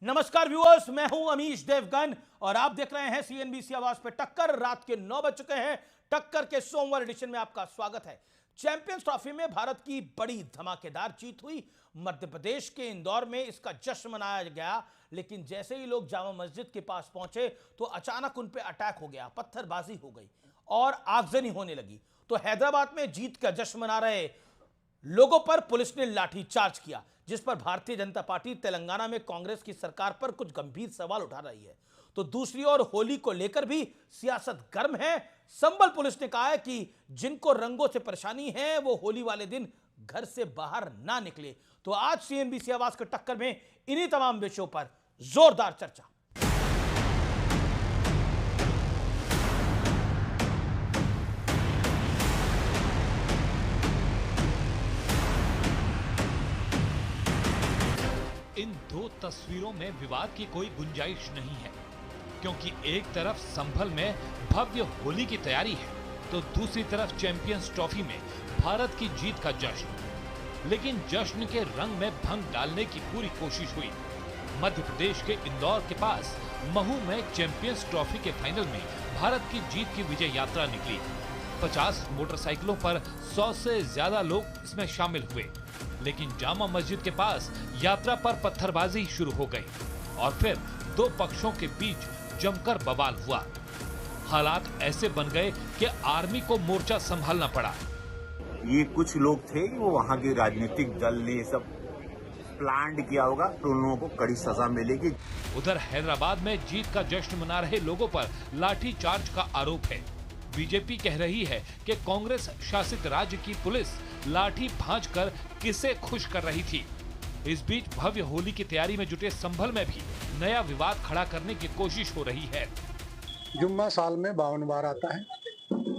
नमस्कार व्यूअर्स, मैं हूं अमीश देवगन और आप देख रहे हैं सीएनबीसी आवाज पे टक्कर। रात के 9 बज चुके हैं। टक्कर के सोमवार एडिशन में आपका स्वागत है। चैंपियंस ट्रॉफी में भारत की बड़ी धमाकेदार जीत हुई। मध्य प्रदेश के इंदौर में इसका जश्न मनाया गया, लेकिन जैसे ही लोग जामा मस्जिद के पास पहुंचे तो अचानक उन पे अटैक हो गया, पत्थरबाजी हो गई और आगजनी होने लगी। तो हैदराबाद में जीत का जश्न मना रहे लोगों पर पुलिस ने लाठीचार्ज किया, जिस पर भारतीय जनता पार्टी तेलंगाना में कांग्रेस की सरकार पर कुछ गंभीर सवाल उठा रही है। तो दूसरी ओर होली को लेकर भी सियासत गर्म है। संबल पुलिस ने कहा है कि जिनको रंगों से परेशानी है वो होली वाले दिन घर से बाहर ना निकले। तो आज सीएनबीसी आवाज के टक्कर में इन्हीं तमाम विषयों पर जोरदार चर्चा। इन दो तस्वीरों में विवाद की कोई गुंजाइश नहीं है, क्योंकि एक तरफ संभल में भव्य होली की तैयारी है तो दूसरी तरफ चैंपियंस ट्रॉफी में भारत की जीत का जश्न। लेकिन जश्न के रंग में भंग डालने की पूरी कोशिश हुई। मध्य प्रदेश के इंदौर के पास महू में चैंपियंस ट्रॉफी के फाइनल में भारत की जीत की विजय यात्रा निकली। 50 मोटरसाइकिलों पर 100 से ज्यादा लोग इसमें शामिल हुए, लेकिन जामा मस्जिद के पास यात्रा पर पत्थरबाजी शुरू हो गई और फिर दो पक्षों के बीच जमकर बवाल हुआ। हालात ऐसे बन गए कि आर्मी को मोर्चा संभालना पड़ा। ये कुछ लोग थे, वो वहाँ के राजनीतिक दल ने सब प्लान किया होगा, तो उन लोगों को कड़ी सजा मिलेगी। उधर हैदराबाद में जीत का जश्न मना रहे लोगों पर लाठीचार्ज का आरोप है। बीजेपी कह रही है कि कांग्रेस शासित राज्य की पुलिस लाठी भांजकर किसे खुश कर रही थी। इस बीच भव्य होली की तैयारी में जुटे संभल में भी नया विवाद खड़ा करने की कोशिश हो रही है। जुम्मा साल में 52 बार आता है,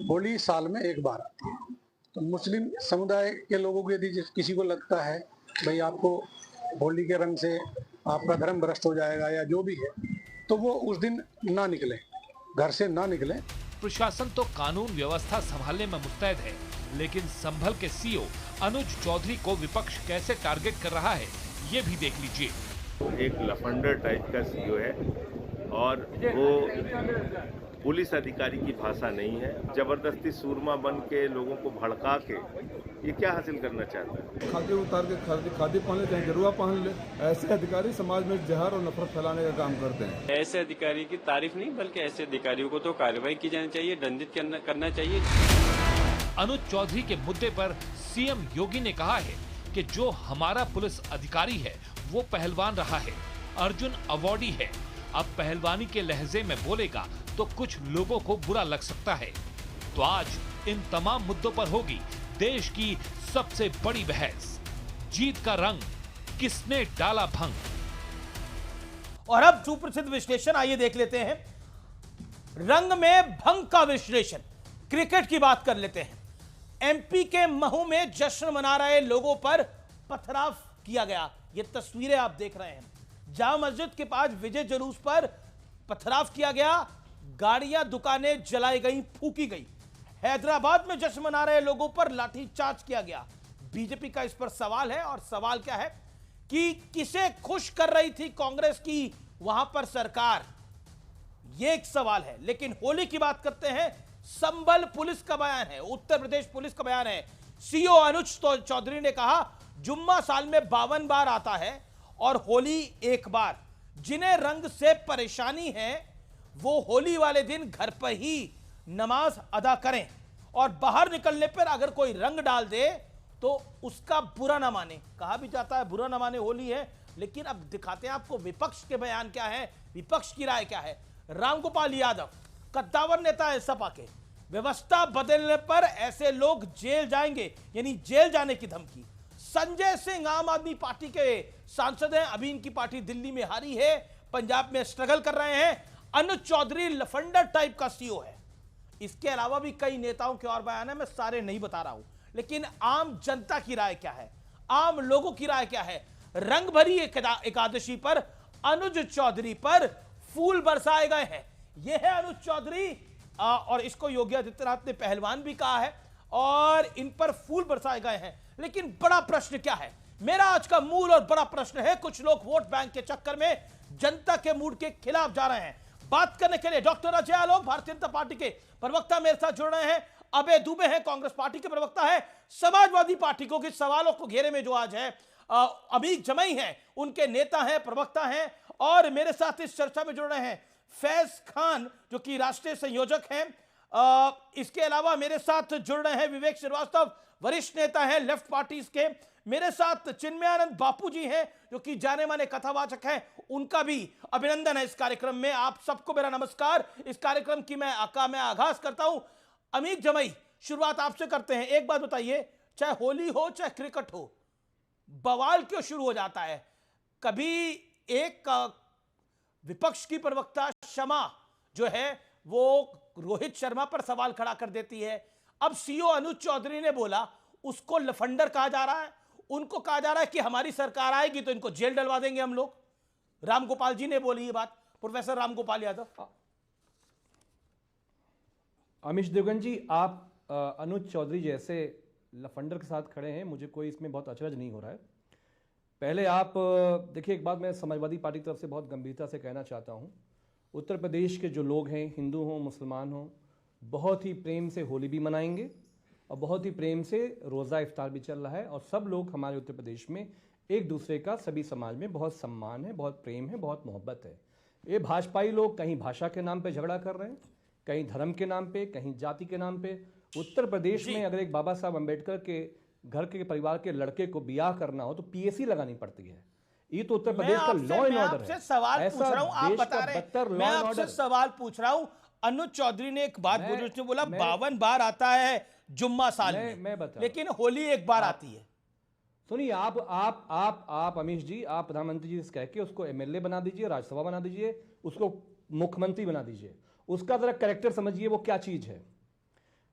होली साल में एक बार आती है। तो मुस्लिम समुदाय के लोगों को यदि किसी को लगता है भाई आपको होली के रंग से आपका धर्म भ्रष्ट हो जाएगा या जो भी है, तो वो उस दिन ना निकले, घर से ना निकले। प्रशासन तो कानून व्यवस्था संभालने में मुस्तैद है, लेकिन संभल के सीईओ अनुज चौधरी को विपक्ष कैसे टारगेट कर रहा है, ये भी देख लीजिए। एक लफंडर टाइप का सीईओ है और वो पुलिस अधिकारी की भाषा नहीं है। जबरदस्ती सूरमा बन के लोगों को भड़का के ये क्या हासिल करना चाहता है? खादी उतार के खादी पहन ले, चाहे जरूरा पहन ले, ऐसे अधिकारी समाज में जहर और नफरत फैलाने का काम करते हैं। ऐसे अधिकारी की तारीफ नहीं, बल्कि ऐसे अधिकारियों को तो कार्रवाई की जानी चाहिए, दंडित करना चाहिए। अनुज चौधरी के मुद्दे पर सीएम योगी ने कहा है कि जो हमारा पुलिस अधिकारी है वो पहलवान रहा है, अर्जुन अवार्डी है। अब पहलवानी के लहजे में बोलेगा तो कुछ लोगों को बुरा लग सकता है। तो आज इन तमाम मुद्दों पर होगी देश की सबसे बड़ी बहस। जीत का रंग किसने डाला भंग। और अब सुप्रसिद्ध विश्लेषण आइए देख लेते हैं। रंग में भंग का विश्लेषण, क्रिकेट की बात कर लेते हैं। एमपी के महू में जश्न मना रहे लोगों पर पथराव किया गया। ये तस्वीरें आप देख रहे हैं। जामा मस्जिद के पास विजय जुलूस पर पथराव किया गया, गाड़ियां दुकानें जलाई गई, फूकी गई। हैदराबाद में जश्न मना रहे लोगों पर लाठीचार्ज किया गया। बीजेपी का इस पर सवाल है, और सवाल क्या है कि किसे खुश कर रही थी कांग्रेस की वहां पर सरकार, यह एक सवाल है। लेकिन होली की बात करते हैं। संबल पुलिस का बयान है, उत्तर प्रदेश पुलिस का बयान है। सीईओ अनुज चौधरी ने कहा जुम्मा साल में 52 बार आता है और होली एक बार। जिन्हें रंग से परेशानी है वो होली वाले दिन घर पर ही नमाज अदा करें और बाहर निकलने पर अगर कोई रंग डाल दे तो उसका बुरा ना माने। कहा भी जाता है बुरा ना माने, होली है। लेकिन अब दिखाते हैं आपको विपक्ष के बयान क्या है, विपक्ष की राय क्या है। रामगोपाल यादव, कद्दावर नेता है सपा के, व्यवस्था बदलने पर ऐसे लोग जेल जाएंगे, यानी जेल जाने की धमकी। संजय सिंह आम आदमी पार्टी के सांसद हैं, अभी इनकी पार्टी दिल्ली में हारी है, पंजाब में स्ट्रगल कर रहे हैं। अनुज चौधरी लफंडर टाइप का सीईओ है। इसके अलावा भी कई नेताओं के और बयान है, मैं सारे नहीं बता रहा हूं। लेकिन आम जनता की राय क्या है, आम लोगों की राय क्या है। रंग भरी एकादशी पर अनुज चौधरी पर फूल बरसाए गए हैं। यह है अनुज चौधरी, और इसको योगी आदित्यनाथ ने पहलवान भी कहा है, और इन पर फूल बरसाए गए हैं। लेकिन बड़ा प्रश्न क्या है, मेरा आज का मूल और बड़ा प्रश्न है, कुछ लोग वोट बैंक के चक्कर में जनता के मूड के खिलाफ जा रहे हैं। बात करने के लिए डॉक्टर अजय आलोक, भारतीय जनता पार्टी के प्रवक्ता, मेरे साथ जुड़ रहे हैं। अभय दुबे हैं, कांग्रेस पार्टी के प्रवक्ता है। समाजवादी पार्टी को किस सवालों को घेरे में जो आज है अमीर जमई हैं, उनके नेता हैं, प्रवक्ता हैं। और मेरे साथ इस चर्चा में जुड़ रहे हैं फैज खान, जो कि राष्ट्रीय संयोजक हैं। इसके अलावा मेरे साथ जुड़ रहे हैं विवेक श्रीवास्तव, वरिष्ठ नेता हैं लेफ्ट पार्टीज के। मेरे साथ चिन्मयानंद बापू जी हैं, जो कि जाने माने कथावाचक हैं। उनका भी अभिनंदन है इस कार्यक्रम में। आप सबको मेरा नमस्कार। इस कार्यक्रम की मैं आगाज करता हूं। अमीर जमई, शुरुआत आपसे करते हैं। एक बात बताइए, चाहे होली हो चाहे क्रिकेट हो, बवाल क्यों शुरू हो जाता है? कभी एक विपक्ष की प्रवक्ता शमा जो है वो रोहित शर्मा पर सवाल खड़ा कर देती है। अब सीओ अनुज चौधरी ने बोला, उसको लफंडर कहा जा रहा है। उनको कहा जा रहा है कि हमारी सरकार आएगी तो इनको जेल डलवा देंगे हम लोग। रामगोपाल जी ने बोली ये बात, प्रोफेसर रामगोपाल यादव। अमीश देवगन जी, आप अनुज चौधरी जैसे लफंडर के साथ खड़े हैं, मुझे कोई इसमें बहुत अचरज नहीं हो रहा है। पहले आप देखिए, एक बात मैं समाजवादी पार्टी की तरफ से बहुत गंभीरता से कहना चाहता हूं। उत्तर प्रदेश के जो लोग हैं, हिंदू हों मुसलमान हों, बहुत ही प्रेम से होली भी मनाएंगे और बहुत ही प्रेम से रोज़ा इफ्तार भी चल रहा है। और सब लोग हमारे उत्तर प्रदेश में एक दूसरे का, सभी समाज में बहुत सम्मान है, बहुत प्रेम है, बहुत मोहब्बत है। ये भाजपाई लोग कहीं भाषा के नाम पे झगड़ा कर रहे हैं, कहीं धर्म के नाम पे, कहीं जाति के नाम पे। उत्तर प्रदेश में अगर एक बाबा साहब अम्बेडकर के घर के परिवार के लड़के को ब्याह करना हो तो पीएसी लगानी पड़ती है। ये तो उत्तर प्रदेश का लॉ एंड ऑर्डर है। सवाल पूछ रहा हूं, आप बता रहे हैं। मैं आपसे सवाल पूछ रहा हूं। अनुज चौधरी ने एक बात बोली, उसने बोला 52 बार आता है जुम्मा साल में, लेकिन होली एक बार आती है। सुनिए, आप अमीश जी, आप प्रधानमंत्री जी से कह के उसको एमएलए बना दीजिए, राज्यसभा बना दीजिए, उसको मुख्यमंत्री बना दीजिए। उसका जरा कैरेक्टर समझिए, वो क्या चीज है।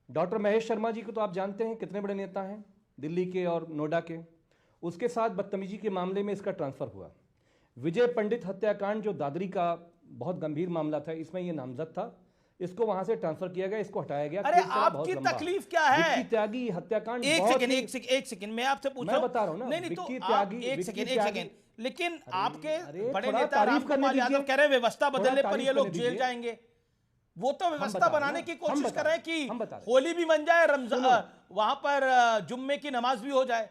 डॉक्टर महेश शर्मा जी को तो आप जानते हैं, कितने बड़े नेता हैं दिल्ली के और नोएडा के। उसके साथ बदतमीजी के मामले में इसका ट्रांसफर हुआ। विजय पंडित हत्याकांड जो दादरी का बहुत गंभीर मामला था, इसमें यह नामजद था, इसको वहां से ट्रांसफर किया गया, इसको हटाया गया। अरे आपकी तकलीफ क्या है? विक्की त्यागी हत्याकांड। एक सेकंड मैं आपसे पूछ रहा हूं, बता रहा हूं ना, नहीं तो विक्की त्यागी, एक सेकंड, लेकिन आपके बड़े थोड़ा नेता तारीफ करने रामगोपाल यादव दीजिए। कह रहे हैं व्यवस्था बदलने पर ये लोग करने जेल दीजिए। जाएंगे। वो तो व्यवस्था बनाने की कोशिश कर रहे हैं कि हम बता रहे हैं। होली भी बन जाए, रमजान वहां पर जुम्मे की नमाज भी हो जाए।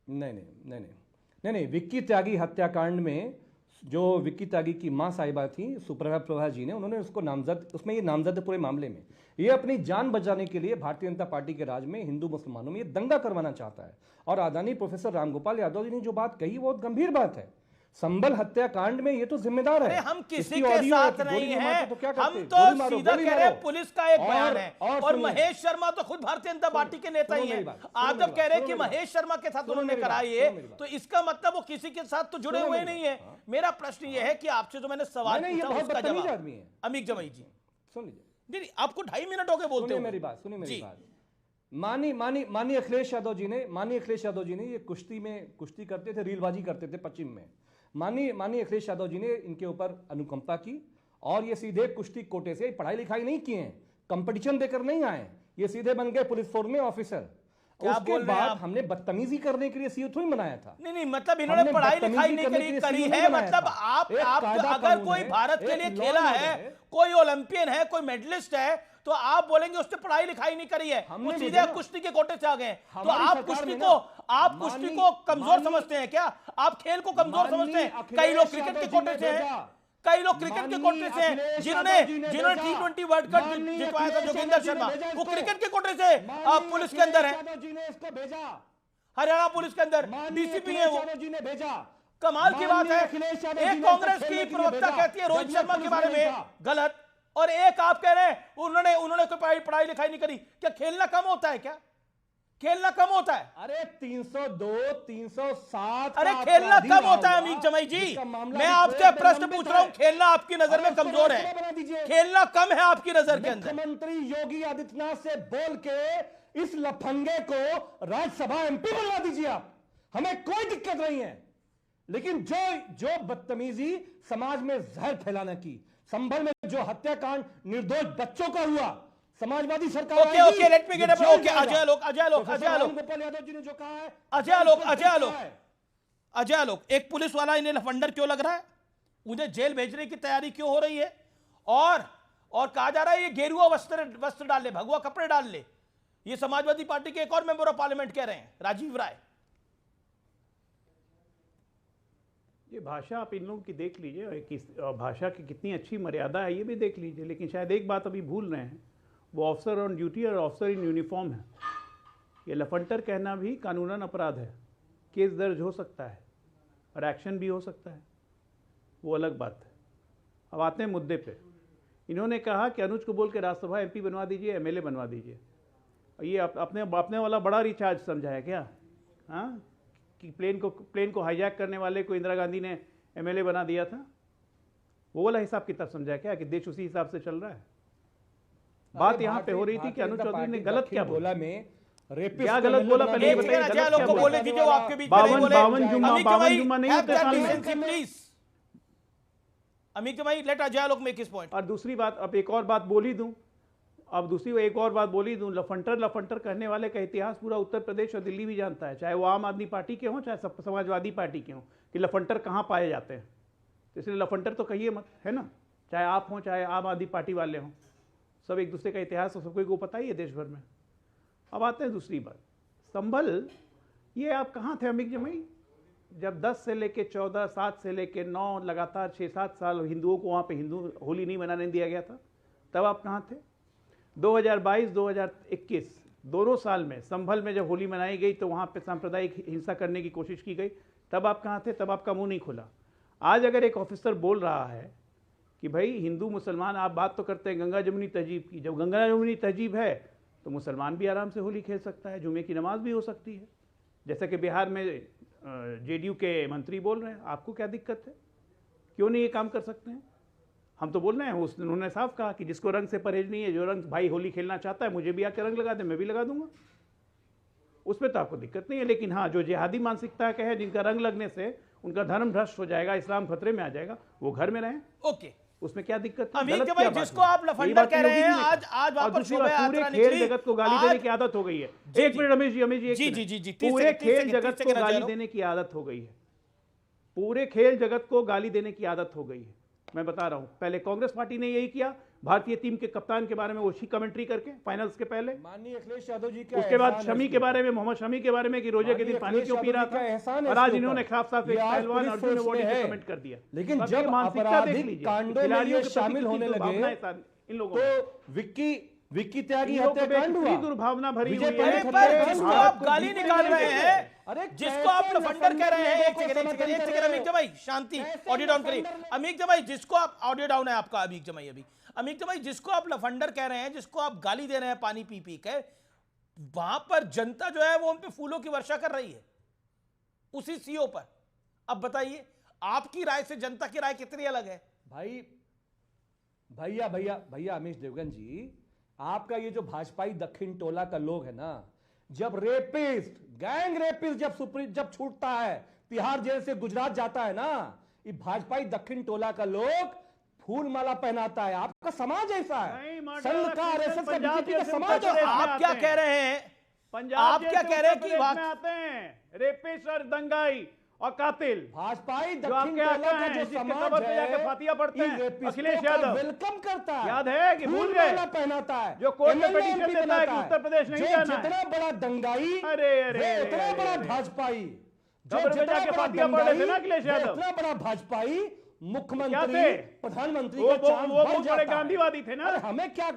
नहीं, विक्की त्यागी हत्याकांड में जो विक्की त्यागी की मां साहिबा थी सुप्रभा जी ने, उन्होंने उसको नामजद, उसमें ये नामजद पूरे मामले में ये अपनी जान बचाने के लिए भारतीय जनता पार्टी के राज में हिंदू मुसलमानों में ये दंगा करवाना चाहता है। और आदरणीय प्रोफेसर रामगोपाल यादव जी ने जो बात कही, वो बहुत गंभीर बात है। संभल हत्याकांड में ये तो जिम्मेदार है। हम किसी के साथ नहीं है, तो क्या हम करते? तो सीधा कह रहे हैं पुलिस का एक बयान है। और सुनिए, महेश शर्मा तो खुद भारतीय जनता पार्टी के नेता ही हैं। आप जब कह रहे हैं कि महेश शर्मा के साथ उन्होंने कराई है, तो इसका मतलब वो किसी के साथ तो जुड़े हुए नहीं है। मेरा प्रश्न ये है कि आपसे जो मैंने सवाल पूछा उसका जवाब। अमीर जमई जी सुन लीजिए। नहीं, आपको 2.5 मिनट हो गए बोलते सुनिए मेरी बात। माननीय अखिलेश यादव जी ने ये कुश्ती करते थे, रीलबाजी करते थे पश्चिम में। माननीय अखिलेश यादव जी ने इनके ऊपर अनुकंपा की और ये सीधे कुश्ती कोटे से, पढ़ाई लिखाई नहीं किए हैं, कंपटीशन देकर नहीं आए, ये सीधे बन गए पुलिस फोर्स में ऑफिसर। उसके बाद हमने बदतमीजी करने के लिए सीओ थोड़ी बनाया था। नहीं, मतलब इन्होंने पढ़ाई लिखाई नहीं करी है। मतलब आप अगर कोई भारत के लिए खेला है, कोई ओलंपियन है, कोई मेडलिस्ट है, तो आप बोलेंगे उसने पढ़ाई लिखाई नहीं करी है, वो सीधे कुश्ती के कोटे से आ गए। तो आप कुश्ती को कमजोर समझते हैं क्या? आप खेल को कमजोर समझते हैं? कई लोग क्रिकेट के कोटे से हैं, कई लोग क्रिकेट के कोटे से हैं, जिन्होंने T20 वर्ल्ड कप जितवाया था जोगिंदर शर्मा, वो क्रिकेट के कोटे से पुलिस के अंदर है, हरियाणा पुलिस के अंदर डीसीपी है वो। कमाल की बात है, एक कांग्रेस की प्रवक्ता कहती है रोहित शर्मा के बारे में गलत, और एक आप कह रहे हैं उन्होंने कोई पढ़ाई लिखाई नहीं करी। क्या खेलना कम होता है? क्या खेलना कम होता है? अरे 302, 307, अरे खेलना कम होता है अमीर जमई जी। मैं आपसे प्रश्न पूछ रहा हूं, खेलना आपकी नजर में कमजोर है, खेलना कम है आपकी नजर के अंदर। मुख्यमंत्री योगी आदित्यनाथ से बोल के इस लफंगे को राज्यसभा एमपी बनवा दीजिए आप, हमें कोई दिक्कत नहीं है। लेकिन जो बदतमीजी समाज में जहर फैलाने की, संभल में जो हत्याकांड निर्दोष बच्चों का हुआ, समाजवादी सरकार okay let me get up. Okay Ajay Alok Gopal Yadav ji ने जो कहा है, अजय आलोक, एक पुलिस वाला इन्हें लफंडर क्यों लग रहा है? उन्हें जेल भेजने की तैयारी क्यों हो रही है? और कहा जा रहा है ये गेरुआ वस्त्र डाल ले, भगवा कपड़े डाल ले। ये समाजवादी पार्टी के एक और मेंबर ऑफ पार्लियामेंट कह रहे हैं, राजीव राय। ये भाषा आप इन लोगों की देख लीजिए और किस भाषा की कितनी अच्छी मर्यादा है ये भी देख लीजिए। लेकिन शायद एक बात अभी भूल रहे हैं, वो ऑफिसर ऑन ड्यूटी और ऑफिसर इन यूनिफॉर्म है। ये लफंटर कहना भी कानूनन अपराध है, केस दर्ज हो सकता है और एक्शन भी हो सकता है, वो अलग बात है। अब आते हैं मुद्दे पे। इन्होंने कहा कि अनुज को बोल के राज्यसभा एमपी बनवा दीजिए, एमएलए बनवा दीजिए। और ये अपने वाला बड़ा रिचार्ज समझा है क्या? हाँ, कि प्लेन को हाईजैक करने वाले को इंदिरा गांधी ने एमएलए बना दिया था, वो वाला हिसाब किताब समझा है क्या कि देश उसी हिसाब से चल रहा है? बात यहाँ पे हो रही थी कि अनुज चौधरी ने गलत क्या बोला, क्या गलत बोला पहले बताइए। बावन जुम्मा नहीं होते साल में। प्लीज अमित भाई, late Ajay Alok make his point. और दूसरी बात, अब एक और बात बोली दूं, लफंटर कहने वाले का इतिहास पूरा उत्तर प्रदेश और दिल्ली भी जानता है, चाहे वो आम आदमी पार्टी के हों चाहे समाजवादी पार्टी के हों, कि लफंटर कहाँ पाए जाते हैं। तो इसलिए लफंटर तो कहिए मत, है ना, चाहे आप हों चाहे आम आदमी पार्टी वाले हों, सब एक दूसरे का इतिहास तो सबको पता ही है देश भर में। अब आते हैं दूसरी बात, संभल, ये आप कहाँ थे अमित जमाई जब 10 से लेके 14, 7 से लेके 9 लगातार 6-7 साल हिंदुओं को वहाँ पे हिंदू होली नहीं मनाने दिया गया था? तब आप कहाँ थे? 2022-2021 दोनों साल में संभल में जब होली मनाई गई तो वहाँ पे सांप्रदायिक हिंसा करने की कोशिश की गई, तब आप कहाँ थे? तब आपका मुंह नहीं खुला। आज अगर एक ऑफिसर बोल रहा है कि भाई हिंदू मुसलमान, आप बात तो करते हैं गंगा जमुनी तहजीब की, जब गंगा जमुनी तहजीब है तो मुसलमान भी आराम से होली खेल सकता है, जुमे की नमाज भी हो सकती है, जैसा कि बिहार में जेडीयू के मंत्री बोल रहे हैं। आपको क्या दिक्कत है? क्यों नहीं ये काम कर सकते हैं? हम तो बोल रहे हैं, उन्होंने साफ कहा कि जिसको रंग से परहेज नहीं है, जो रंग भाई होली खेलना चाहता है, मुझे भी आके रंग लगा दे, मैं भी लगा दूंगा, उसमें तो आपको दिक्कत नहीं है। लेकिन हाँ, जो जिहादी मानसिकता के है, जिनका रंग लगने से उनका धर्म भ्रष्ट हो जाएगा, इस्लाम खतरे में आ जाएगा, वो घर में रहें। ओके, उसमें क्या दिक्कत है? अमित भाई, जिसको आप लफंडर कह रहे हैं, आज वहां पर शोभा यात्रा निकली। खेल जगत को गाली देने की आदत हो गई है। एक मिनट रमेश जी, पूरे खेल जगत को गाली देने की आदत हो गई है, पूरे खेल जगत को गाली देने की आदत हो गई है। मैं बता रहा हूं, पहले कांग्रेस पार्टी ने यही किया, भारतीय टीम के कप्तान के बारे में वो कमेंट्री करके फाइनल्स के पहले, माननीय अखिलेश यादव जी का, उसके बाद शमी के बारे में, मोहम्मद शमी के बारे में कि रोजे के दिन पानी क्यों पी रहा था, और आज इन्होंने साफ एक पहलवान अर्जुन अवार्डी पे कमेंट कर दिया। लेकिन जब आपराधिक कांडों में शामिल होने लगे इन लोगों तो विक्की त्यागी हत्याकांड हुआ, दुर्भावना भरी हुई है। जिसको आप गाली निकाल रहे हैं, जिसको आप लफंडर कह रहे हैं, एक सेकंड अमित भाई, शांति, ऑडियो डाउन करिए। अमित भाई, जिसको आप, ऑडियो डाउन है आपका अमित जमाई अभी। अमित भाई, जिसको आप लफंडर कह रहे हैं, जिसको आप गाली दे रहे हैं पानी पी पी के, वहां पर जनता जो है वो उन पे फूलों की वर्षा कर रही है, उसी सीओ पर। अब बताइए, आपकी राय से जनता की राय कितनी अलग है? भाई भैया अमीश देवगन जी, आपका ये जो भाजपाई दक्षिण टोला का लोग है ना, जब रेपिस्ट, गैंग रेपिस्ट जब छूटता है, तिहाड़ जेल से गुजरात जाता है ना, ये भाजपाई दक्षिण टोला का लोग फूल माला पहनाता है। आपका समाज ऐसा है, संघ का, आरएसएस का, बीजेपी का समाज। आप क्या कह रहे हैं? आप क्या कह रहे हैं कि वहां आते हैं रेपिस्ट और दंगाई और कातिल, भाजपाई दक्षिण टोला का जो समाज है, फातिया पढ़ते हैं, अखिलेश यादव वेलकम करता है, याद है कि भूल गए, पहनाता है, जो कोर्ट में पिटीशन देता है कि उत्तर प्रदेश नहीं जाना है। जितना बड़ा दंगाई, अरे उतना बड़ा भाजपाई, जो जितना बड़ा दंगाई, उतना बड़ा भाजपाई, मुख्यमंत्री, प्रधानमंत्री, वो बहुत बड़े गांधीवादी थे ना। हमें क्या,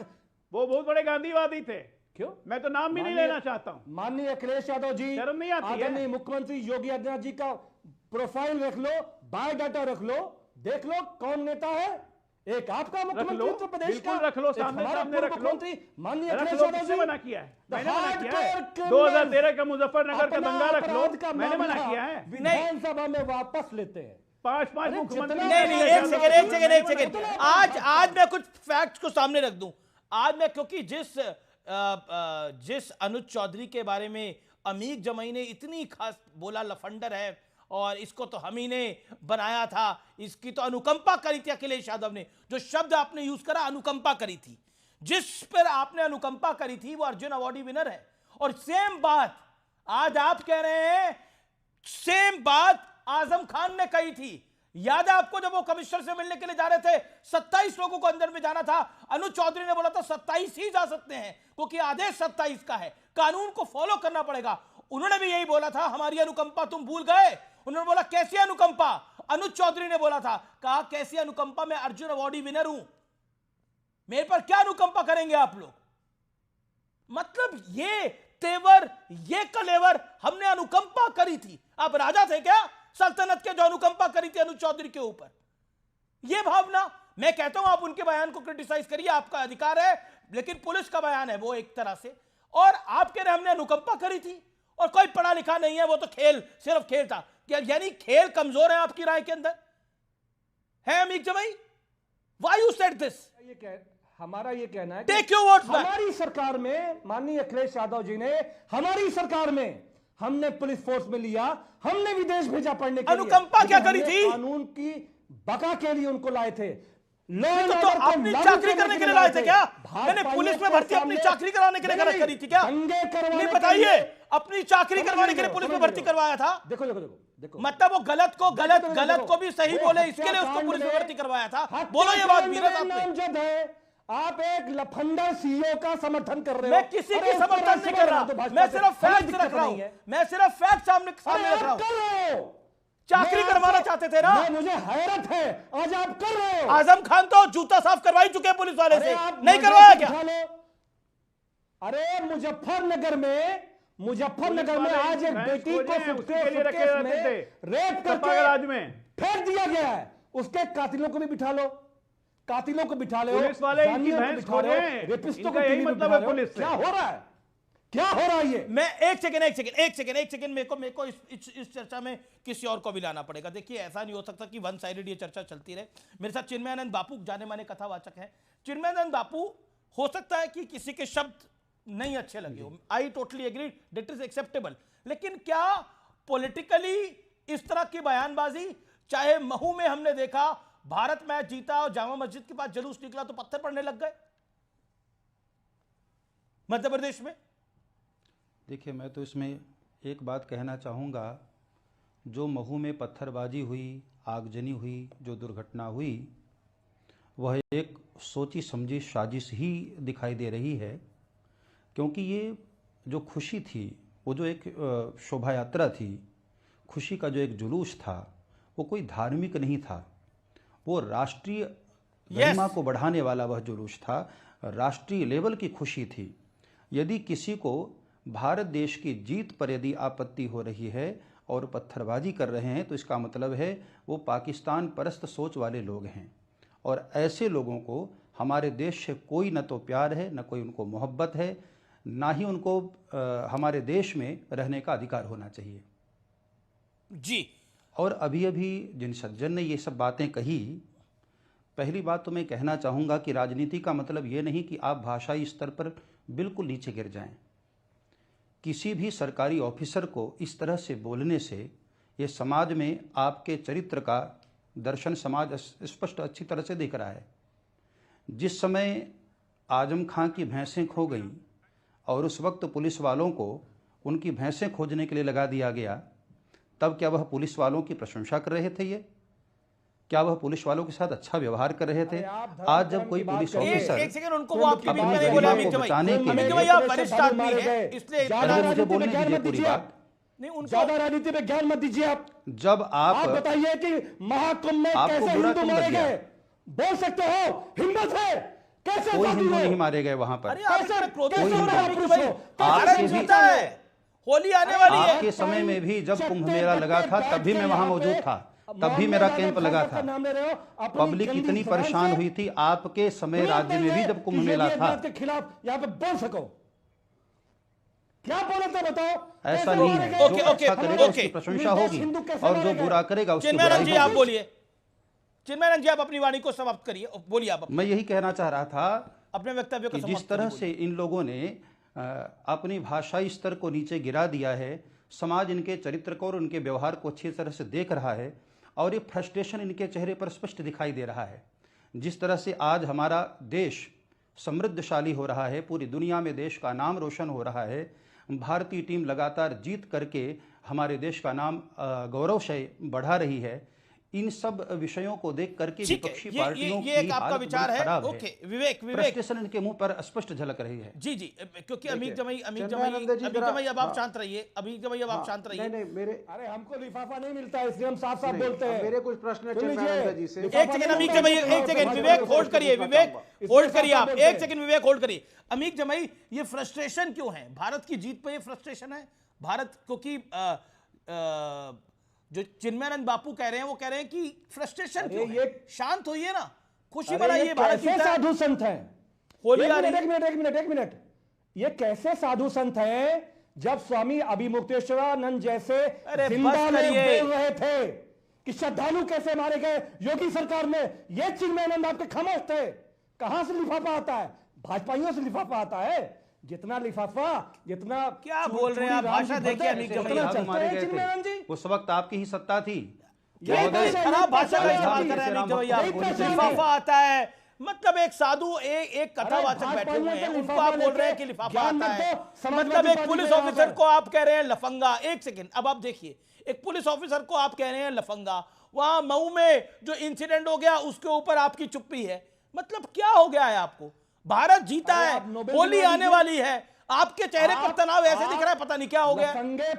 वो बहुत बड़े गांधीवादी थे। क्यों? मैं तो नाम भी नहीं लेना चाहता हूं। माननीय अखिलेश यादव जी, शर्म नहीं आती है? आदरणीय मुख्यमंत्री योगी आदित्यनाथ जी का प्रोफाइल रख लो, बायोडाटा रख लो, देख लो कौन नेता है। एक आपका मुख्यमंत्री उत्तर प्रदेश का, रख लो, सामने रख लो। माननीय अखिलेश यादव जी, मना किया है, मैंने मना किया है। 2013 का मुजफ्फरनगर का दंगा रख लो, मैंने मना किया है। विधानसभा में वापस लेते हैं 5 मुख्यमंत्री। नहीं, एक सेकंड। आज मैं कुछ फैक्ट्स को सामने रख दूं। आज मैं, क्योंकि जिस अनुज चौधरी के बारे में अमीक जमाई ने इतनी खास बोला, लफंडर है और इसको तो हम ही ने बनाया था, इसकी तो अनुकंपा करी थी अखिलेश यादव ने। जो शब्द आपने यूज करा, अनुकंपा करी थी, जिस पर आपने अनुकंपा करी थी वो अर्जुन अवार्डी विनर है। और सेम बात आज आप कह रहे हैं, सेम बात आजम खान ने कही थी। याद है आपको, जब वो कमिश्नर से मिलने के लिए जा रहे थे, 27 लोगों को अंदर में जाना था, अनुज चौधरी ने बोला था 27 ही जा सकते हैं क्योंकि आदेश 27 का है, कानून को फॉलो करना पड़ेगा। उन्होंने भी यही बोला था, हमारी अनुकंपा तुम भूल गए। उन्होंने बोला कैसी अनुकंपा, अनुज चौधरी ने बोला था, कहा कैसी अनुकंपा, मैं अर्जुन अवार्डी विनर हूं, मेरे पर क्या अनुकंपा करेंगे आप लोग। मतलब ये तेवर, ये कलेवर, हमने अनुकंपा करी थी। आप राजा थे क्या सल्तनत के जो अनुकंपा करी थी अनुज चौधरी के ऊपर? ये भावना, मैं कहता हूं आप उनके बयान को क्रिटिसाइज करिए, आपका अधिकार है, लेकिन पुलिस का बयान है वो एक तरह से, और आप कह रहे हमने अनुकंपा करी थी और कोई पढ़ा लिखा नहीं है, वो तो खेल, सिर्फ खेल था। यानी खेल कमजोर है आपकी राय के अंदर है अमीक जमाई? Why you said this? हमारा ये कहना है टेक योर वर्ड्स बैक। हमारी सरकार में माननीय अखिलेश यादव जी ने, हमारी सरकार में हमने पुलिस फोर्स में लिया, हमने विदेश भेजा पढ़ने के लिए। अनुकंपा क्या करी थी? कानून की बका के लिए उनको लाए थे। तो अपनी चाकरी करने के लिए लाए थे क्या? मैंने पुलिस में भर्ती अपनी चाकरी कराने के लिए करी थी क्या? नहीं, बताइए, अपनी चाकरी करवाने के लिए पुलिस में भर्ती करवाया था? देखो देखो देखो देखो, मतलब वो गलत को भी सही बोले, इसके लिए उसको पुलिस में भर्ती करवाया था। बोलो ये बात वीरज आपने। आप एक लफंडर सीईओ का समर्थन कर रहे हो। मैं किसी की समर्थन नहीं कर रहा, मैं सिर्फ फैक्ट रख रहा हूं, मैं सिर्फ फैक्ट सामने रख रहा हूं। चाकरी करवाना चाहते थे ना? मुझे हैरत है, आज आप कर रहे हो। आजम खान तो जूता साफ करवा ही चुके हैं पुलिस वाले से, नहीं करवाया क्या? अरे मुजफ्फरनगर में आज एक बेटी को रेप करके फेंक दिया गया है, उसके कातिलों को भी बिठा लो, कातिलों को बिठा लो, पुलिस वाले इनकी भैंस खो रहे हैं, रेपिस्टों को यही मतलब है पुलिस से। क्या हो रहा है, क्या हो रहा है ये? मैं एक सेकंड मेरे को इस चर्चा में किसी और को भी लाना पड़ेगा। देखिए, ऐसा नहीं हो सकता कि वन साइडेड ये चर्चा चलती रहे। मेरे साथ चिन्मयानंद बापू, जाने माने कथावाचक हैं। चिन्मयानंद बापू, हो सकता है कि किसी के शब्द नहीं अच्छे लगे हो, I totally agree, that is acceptable, लेकिन क्या पॉलिटिकली इस तरह की बयानबाजी, चाहे महू में हमने देखा भारत मैच जीता और जामा मस्जिद के पास जुलूस निकला तो पत्थर पड़ने लग गए, मध्य प्रदेश में। देखिए, मैं तो इसमें एक बात कहना चाहूँगा, जो महू में पत्थरबाजी हुई, आगजनी हुई, जो दुर्घटना हुई, वह एक सोची समझी साजिश ही दिखाई दे रही है। क्योंकि ये जो खुशी थी, वो जो एक शोभा यात्रा थी, खुशी का जो एक जुलूस था, वो कोई धार्मिक नहीं था, वो राष्ट्रीय गरिमा को बढ़ाने वाला वह जुलूस था, राष्ट्रीय लेवल की खुशी थी। यदि किसी को भारत देश की जीत पर यदि आपत्ति हो रही है और पत्थरबाजी कर रहे हैं, तो इसका मतलब है वो पाकिस्तान परस्त सोच वाले लोग हैं, और ऐसे लोगों को हमारे देश से कोई न तो प्यार है, न कोई उनको मोहब्बत है, ना ही उनको हमारे देश में रहने का अधिकार होना चाहिए जी। और अभी अभी जिन सज्जन ने ये सब बातें कही, पहली बात तो मैं कहना चाहूँगा कि राजनीति का मतलब ये नहीं कि आप भाषाई स्तर पर बिल्कुल नीचे गिर जाएं। किसी भी सरकारी ऑफिसर को इस तरह से बोलने से ये समाज में आपके चरित्र का दर्शन समाज स्पष्ट अच्छी तरह से दिख रहा है। जिस समय आजम खां की भैंसें खो गईं और उस वक्त पुलिस वालों को उनकी भैंसें खोजने के लिए लगा दिया गया, तब क्या वह पुलिस वालों की प्रशंसा कर रहे थे? ये क्या वह पुलिस वालों के साथ अच्छा व्यवहार कर रहे थे? आज जब कोई पुलिस ऑफिसर एक सेकंड, उनको वो आपकी बीच में नहीं बोला, बचाने के लिए, आप वरिष्ठ आदमी हैं, इसलिए मुझे बोलने दीजिए पूरी बात। नहीं, उनको ज्यादा राजनीति में ज्ञान मत दीजिए। आप जब आप बताइए कि महाकुंभ में कैसे हिंदू मारे गए, बोल सकते हो? हिम्मत है? कैसे कोई हिंदू नहीं मारे गए वहां पर। होली आने वाली है, आपके समय में भी जब कुंभ मेला लगा था, तब भी मैं वहां मौजूद था, तब भी मेरा कैंप लगा था। पब्लिक इतनी परेशान हुई थी आपके समय राज्य में भी जब कुंभ मेला था। के खिलाफ यहाँ पे बोल सको, क्या बोले थे बताओ? ऐसा नहीं है, जो अच्छा करेगा उसकी प्रशंसा होगी और जो बुरा करेगा उसकी बुराई होगी। आप बोलिए, चिन्मयानंद जी, आप अपनी वाणी को समाप्त करिए, बोलिए आप। मैं यही कहना चाह रहा था अपने वक्तव्य को, जिस तरह से इन लोगों ने अपनी भाषाई स्तर को नीचे गिरा दिया है, समाज इनके चरित्र को और उनके व्यवहार को अच्छी तरह से देख रहा है, और ये फ्रस्ट्रेशन इनके चेहरे पर स्पष्ट दिखाई दे रहा है। जिस तरह से आज हमारा देश समृद्धशाली हो रहा है, पूरी दुनिया में देश का नाम रोशन हो रहा है, भारतीय टीम लगातार जीत करके हमारे देश का नाम गौरवशाली बढ़ा रही है, इन सब विषयों को देख करके ठीक है, विपक्षी पार्टियों ये एक की आपका हालत विचार बड़ी है। खराब ओके, विवेक फ्रस्ट्रेशन इनके मुंह पर स्पष्ट झलक रही है। जी जी, क्योंकि अमीक जमाई अब जरा- आप शांत रहिए, अमीक जमाई अब आप शांत रहिए। नहीं मेरे अरे हमको लिफाफा नहीं मिलता है, इसलिए हम साफ साफ बोलते हैं। मेरे कुछ प्रश्न है सुन लीजिए, चिन्मयानंद जी से। एक सेकंड अमीक जमाई, एक सेकंड विवेक होल्ड करिए, विवेक होल्ड करिए आप, एक सेकंड विवेक होल्ड करिए। अमीक जमाई, ये फ्रस्ट्रेशन क्यों है? भारत की जीत पे ये फ्रस्ट्रेशन है? भारत क्योंकि जो चिन्मयानंद बापू कह रहे हैं वो कह रहे हैं कि फ्रस्ट्रेशन क्यों है? शांत होइए ना, खुशी मनाइए। भारत कैसे साधु संत हैं? होली आ रही है। एक मिनट, ये कैसे साधु संत हैं जब स्वामी अभिमुक्तेश्वरानंद जैसे जिंदा में बोल रहे थे कि श्रद्धालु कैसे मारे गए योगी सरकार में, ये चिन्मयानंद आपके खामोश थे। कहां से लिफाफा आता है? भाजपाइयों से लिफाफा आता है। जितना लिफाफा, जितना क्या बोल रहे हैं आप? भाषा देखिए अमीक चिन्मयानंद जी, उस वक्त आपकी ही सत्ता थी। खराब भाषा का इस्तेमाल कर रहे हैं अमीक जमाई। लिफाफा आता है मतलब एक साधु एक कथावाचक बैठे हुए हैं, उनको आप बोल रहे हैं कि लिफाफा आता है। मतलब एक पुलिस ऑफिसर को आप कह रहे हैं लफंगा। एक सेकंड, अब आप देखिए, एक पुलिस ऑफिसर को आप कह रहे हैं लफंगा। वहां मऊ में जो इंसिडेंट हो गया उसके ऊपर आपकी चुप्पी है। मतलब क्या हो गया है आपको? भारत जीता है, होली आने वाली है, आपके चेहरे पर तनाव ऐसे दिख रहा है, पता नहीं क्या हो गया।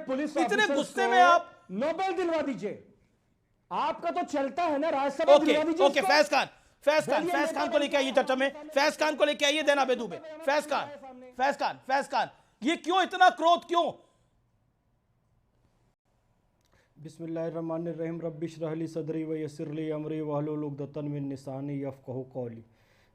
पुलिस इतने गुस्से में आप नोबेल दिलवा दीजिए। आपका तो चलता है ना राज्यसभा दिलवा दीजिए। ओके, फैज खान को लेके आइए चर्चा में। फैज खान को लेके आइए देना बेदूबे। फैज खान, ये क्यों इतना क्रोध क्यों? बिस्मिल्लाहिर्रहमानिर्रहीम रब्बिश रहली सदरी व यस्सिर ली अमरी वहलुल उक़दतन मिन लिसानी यफ़क़हू क़ौली।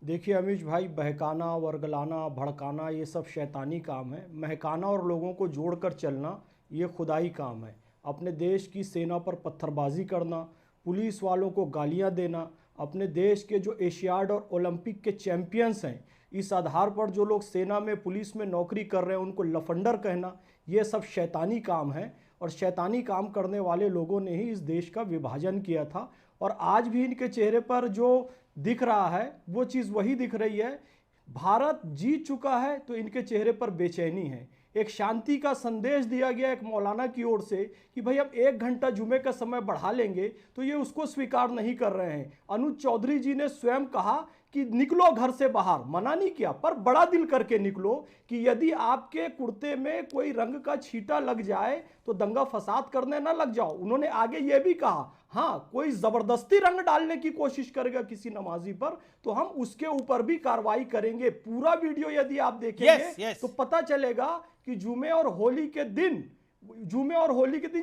देखिए अमीश भाई, बहकाना, वर्गलाना, भड़काना ये सब शैतानी काम है। महकाना और लोगों को जोड़कर चलना ये खुदाई काम है। अपने देश की सेना पर पत्थरबाजी करना, पुलिस वालों को गालियां देना, अपने देश के जो एशियाड और ओलंपिक के चैंपियंस हैं, इस आधार पर जो लोग सेना में पुलिस में नौकरी कर रहे हैं उनको लफंडर कहना, ये सब शैतानी काम है। और शैतानी काम करने वाले लोगों ने ही इस देश का विभाजन किया था। और आज भी इनके चेहरे पर जो दिख रहा है वो चीज़ वही दिख रही है। भारत जीत चुका है तो इनके चेहरे पर बेचैनी है। एक शांति का संदेश दिया गया एक मौलाना की ओर से कि भाई अब 1 घंटा जुमे का समय बढ़ा लेंगे, तो ये उसको स्वीकार नहीं कर रहे हैं। अनुज चौधरी जी ने स्वयं कहा कि निकलो घर से बाहर, मना नहीं किया पर बड़ा दिल करके निकलो कि यदि आपके कुर्ते में कोई रंग का छींटा लग जाए तो दंगा फसाद करने ना लग जाओ। उन्होंने आगे ये भी कहा, हाँ कोई जबरदस्ती रंग डालने की कोशिश करेगा किसी नमाजी पर तो हम उसके ऊपर भी कार्रवाई करेंगे। पूरा वीडियो यदि आप देखेंगे तो पता चलेगा कि जुमे और होली के दिन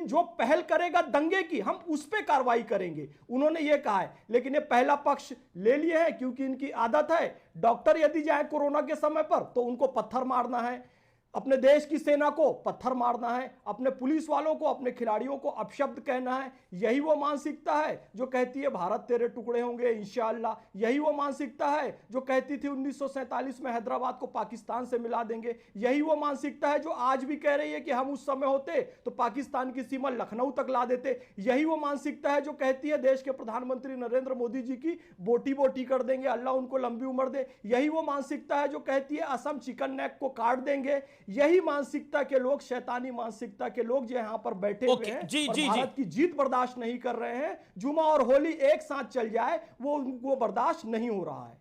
जो पहल करेगा दंगे की, हम उस पर कार्रवाई करेंगे, उन्होंने ये कहा है। लेकिन ये पहला पक्ष ले लिए हैं क्योंकि इनकी आदत है, डॉक्टर यदि जाए कोरोना के समय पर तो उनको पत्थर मारना है, अपने देश की सेना को पत्थर मारना है, अपने पुलिस वालों को, अपने खिलाड़ियों को अपशब्द कहना है। यही वो मानसिकता है जो कहती है भारत तेरे टुकड़े होंगे इंशाअल्लाह। यही वो मानसिकता है जो कहती थी 1947 में हैदराबाद को पाकिस्तान से मिला देंगे। यही वो मानसिकता है जो आज भी कह रही है कि हम उस समय होते तो पाकिस्तान की सीमा लखनऊ तक ला देते। यही वो मानसिकता है जो कहती है देश के प्रधानमंत्री नरेंद्र मोदी जी की बोटी बोटी कर देंगे, अल्लाह उनको लंबी उम्र दे। यही वो मानसिकता है जो कहती है असम चिकन नेक को काट देंगे। यही मानसिकता के लोग, शैतानी मानसिकता के लोग जो यहां पर बैठे हुए हैं और भारत की जीत बर्दाश्त नहीं कर रहे हैं। जुमा और होली एक साथ चल जाए वो बर्दाश्त नहीं हो रहा है।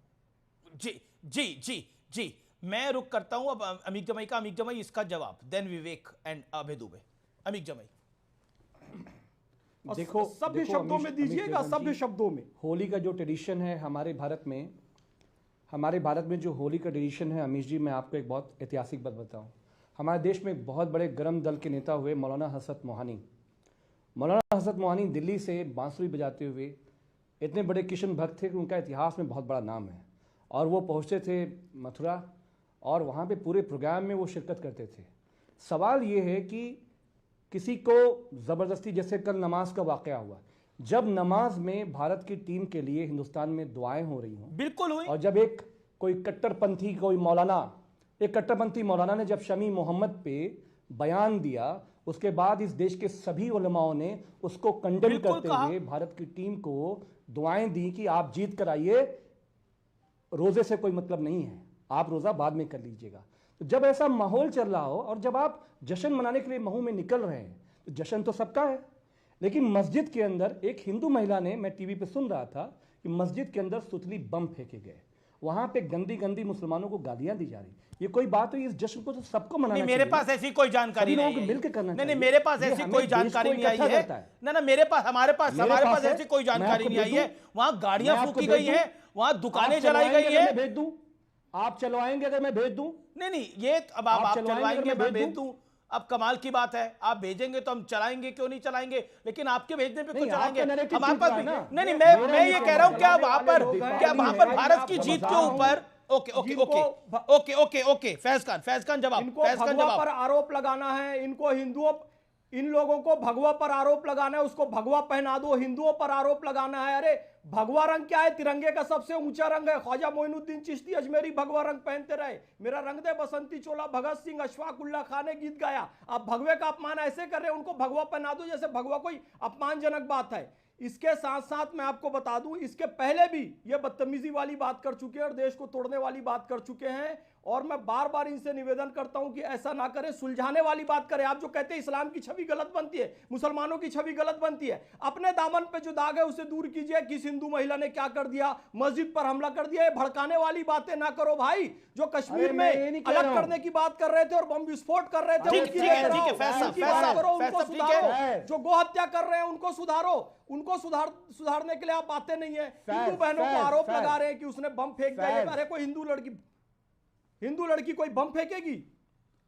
जी जी जी जी, मैं रुक करता हूं अब अमीक जमाई का। अमीक जमाई इसका जवाब, देन विवेक एंड अभय दुबे। अमीक जमाई देखो, सभ्य शब्दों में दीजिएगा, सभ्य शब्दों में। होली का जो ट्रेडिशन है हमारे भारत में जो होली का ट्रेडिशन है अमीश जी, मैं आपको एक बहुत ऐतिहासिक बात बताऊं। हमारे देश में एक बहुत बड़े गर्म दल के नेता हुए मौलाना हसरत मोहानी। मौलाना हसरत मोहानी दिल्ली से बांसुरी बजाते हुए इतने बड़े कृष्ण भक्त थे कि उनका इतिहास में बहुत बड़ा नाम है। और वो पहुँचते थे मथुरा और वहाँ पे पूरे प्रोग्राम में वो शिरकत करते थे। सवाल ये है कि किसी को ज़बरदस्ती, जैसे कल नमाज का वाक़या हुआ, जब नमाज में भारत की टीम के लिए हिंदुस्तान में दुआएं हो रही हों, बिल्कुल हुई, और जब एक कट्टरपंथी मौलाना ने जब शमी मोहम्मद पे बयान दिया, उसके बाद इस देश के सभी उलमाओं ने उसको कंडेम करते हुए भारत की टीम को दुआएं दी कि आप जीत कर आइए, रोजे से कोई मतलब नहीं है, आप रोजा बाद में कर लीजिएगा। तो जब ऐसा माहौल चल रहा हो और जब आप जश्न मनाने के लिए महू में निकल रहे हैं जश्न तो सबका है, लेकिन मस्जिद के अंदर एक हिंदू महिला ने, मैं टीवी पे सुन रहा था कि मस्जिद के अंदर सुतली बम फेंके गए, वहां पे गंदी गंदी मुसलमानों को गालियां दी जा रही। ये कोई बात हुई? इस जश्न को तो सबको मनाना चाहिए। मेरे पास ऐसी कोई जानकारी नहीं है। मिलकर करना नहीं, मेरे पास ऐसी कोई जानकारी नहीं आई है। ना मेरे पास, हमारे पास ऐसी कोई जानकारी नहीं आई है। वहां गाड़ियां फूकी गई हैं, वहां दुकानें जलाई गई है। भेज दूं? आप चलवाएंगे अगर मैं भेज दूं? नहीं, ये अब आप चलवाएंगे, मैं भेज दूं। अब कमाल की बात है, आप भेजेंगे तो हम चलाएंगे, क्यों नहीं चलाएंगे? लेकिन आपके भेजने पे क्यों चलाएंगे? हमारे पास नहीं, मैं ये कह रहा हूं, क्या वहां पर भारत की जीत के ऊपर ओके फैज खान जवाब। इनको भगवा पर आरोप लगाना है, इनको हिंदुओं, इन लोगों को भगवा पर आरोप लगाना है, उसको भगवा पहना दो। हिंदुओं पर आरोप लगाना है, अरे भगवा रंग क्या है? तिरंगे का सबसे ऊंचा रंग है। ख्वाजा मोइनुद्दीन चिश्ती अजमेरी भगवा रंग पहनते रहे। मेरा रंग दे बसंती चोला भगत सिंह, अशफाक उल्लाह खान ने गीत गाया। आप भगवे का अपमान ऐसे कर रहे हैं, उनको भगवा पहना दो जैसे भगवा कोई अपमानजनक बात है। इसके साथ साथ मैं आपको बता दूं, इसके पहले भी ये बदतमीजी वाली बात कर चुके हैं और देश को तोड़ने वाली बात कर चुके हैं। और मैं बार बार इनसे निवेदन करता हूं कि ऐसा ना करें, सुलझाने वाली बात करें। आप जो कहते हैं इस्लाम की छवि गलत बनती है, मुसलमानों की छवि गलत बनती है, अपने दामन पे जो दाग है उसे दूर कीजिए। किस हिंदू महिला ने क्या कर दिया, मस्जिद पर हमला कर दिया, ये भड़काने वाली बातें ना करो भाई। जो कश्मीर में अलग करने की बात कर रहे थे और बम विस्फोट कर रहे थे, उनको सुधारो। जो गोहत्या कर रहे हैं उनको सुधारो। उनको सुधारने के लिए आप बातें नहीं है। हिंदू बहनों को आरोप लगा रहे हैं कि उसने बम फेंक दिया। अरे कोई हिंदू लड़की कोई बम फेंकेगी?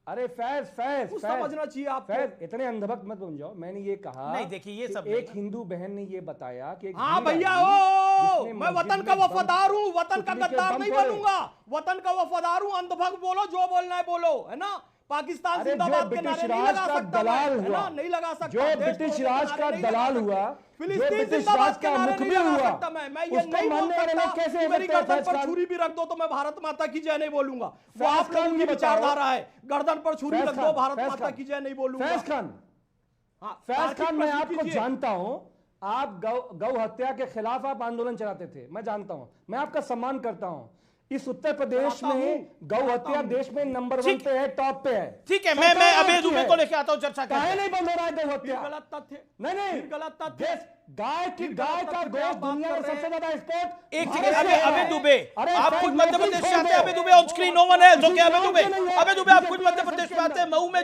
अरे फैज समझना चाहिए आप। इतने अंधभक्त मत बन जाओ। मैंने ये कहा नहीं, देखिए ये सब एक हिंदू बहन ने ये बताया कि हाँ भैया, ओ मैं वतन का वफादार हूँ, वतन का गद्दार नहीं बनूंगा। वतन का वफादार हूँ, अंधभक्त बोलो, जो बोलना है बोलो, है ना। पाकिस्तान जिंदाबाद के नारे नहीं लगा सकता मैं, नहीं लगा सकता। जो ब्रिटिश राज का दलाल हुआ, फिलिस्तीन जिंदाबाद के नारे नहीं लगा सकता मैं ये नहीं बोल सकता। मेरी गर्दन पर छुरी भी रख दो तो मैं भारत माता की जय नहीं बोलूंगा। वो आप लोगों की विचारधारा है, गर्दन पर छुरी रख दो, भारत माता की जय नहीं बोलूंगा। फैज खान, मैं आपको जानता हूं, आप गौ हत्या के खिलाफ आप आंदोलन चलाते थे, मैं जानता हूं, मैं आपका सम्मान करता हूं। इस उत्तर प्रदेश में गौ हत्या देश में नंबर 1 पे है, टॉप पे है। ठीक है, मैं अभय दुबे को लेके आता हूं, चर्चा काहे नहीं बंद हो रहा है गौ हत्या? गलत तथ्य नहीं गलत तथ्य। गाय का गोश्त दुनिया में सबसे ज्यादा एक्सपोर्ट। एक सेकंड, अभय दुबे, आप खुद मध्य प्रदेश से आते हैं। Abhay Dubey on screen, no one else. Okay Abhay Dubey, आप खुद मध्य प्रदेश में आते हैं। महू में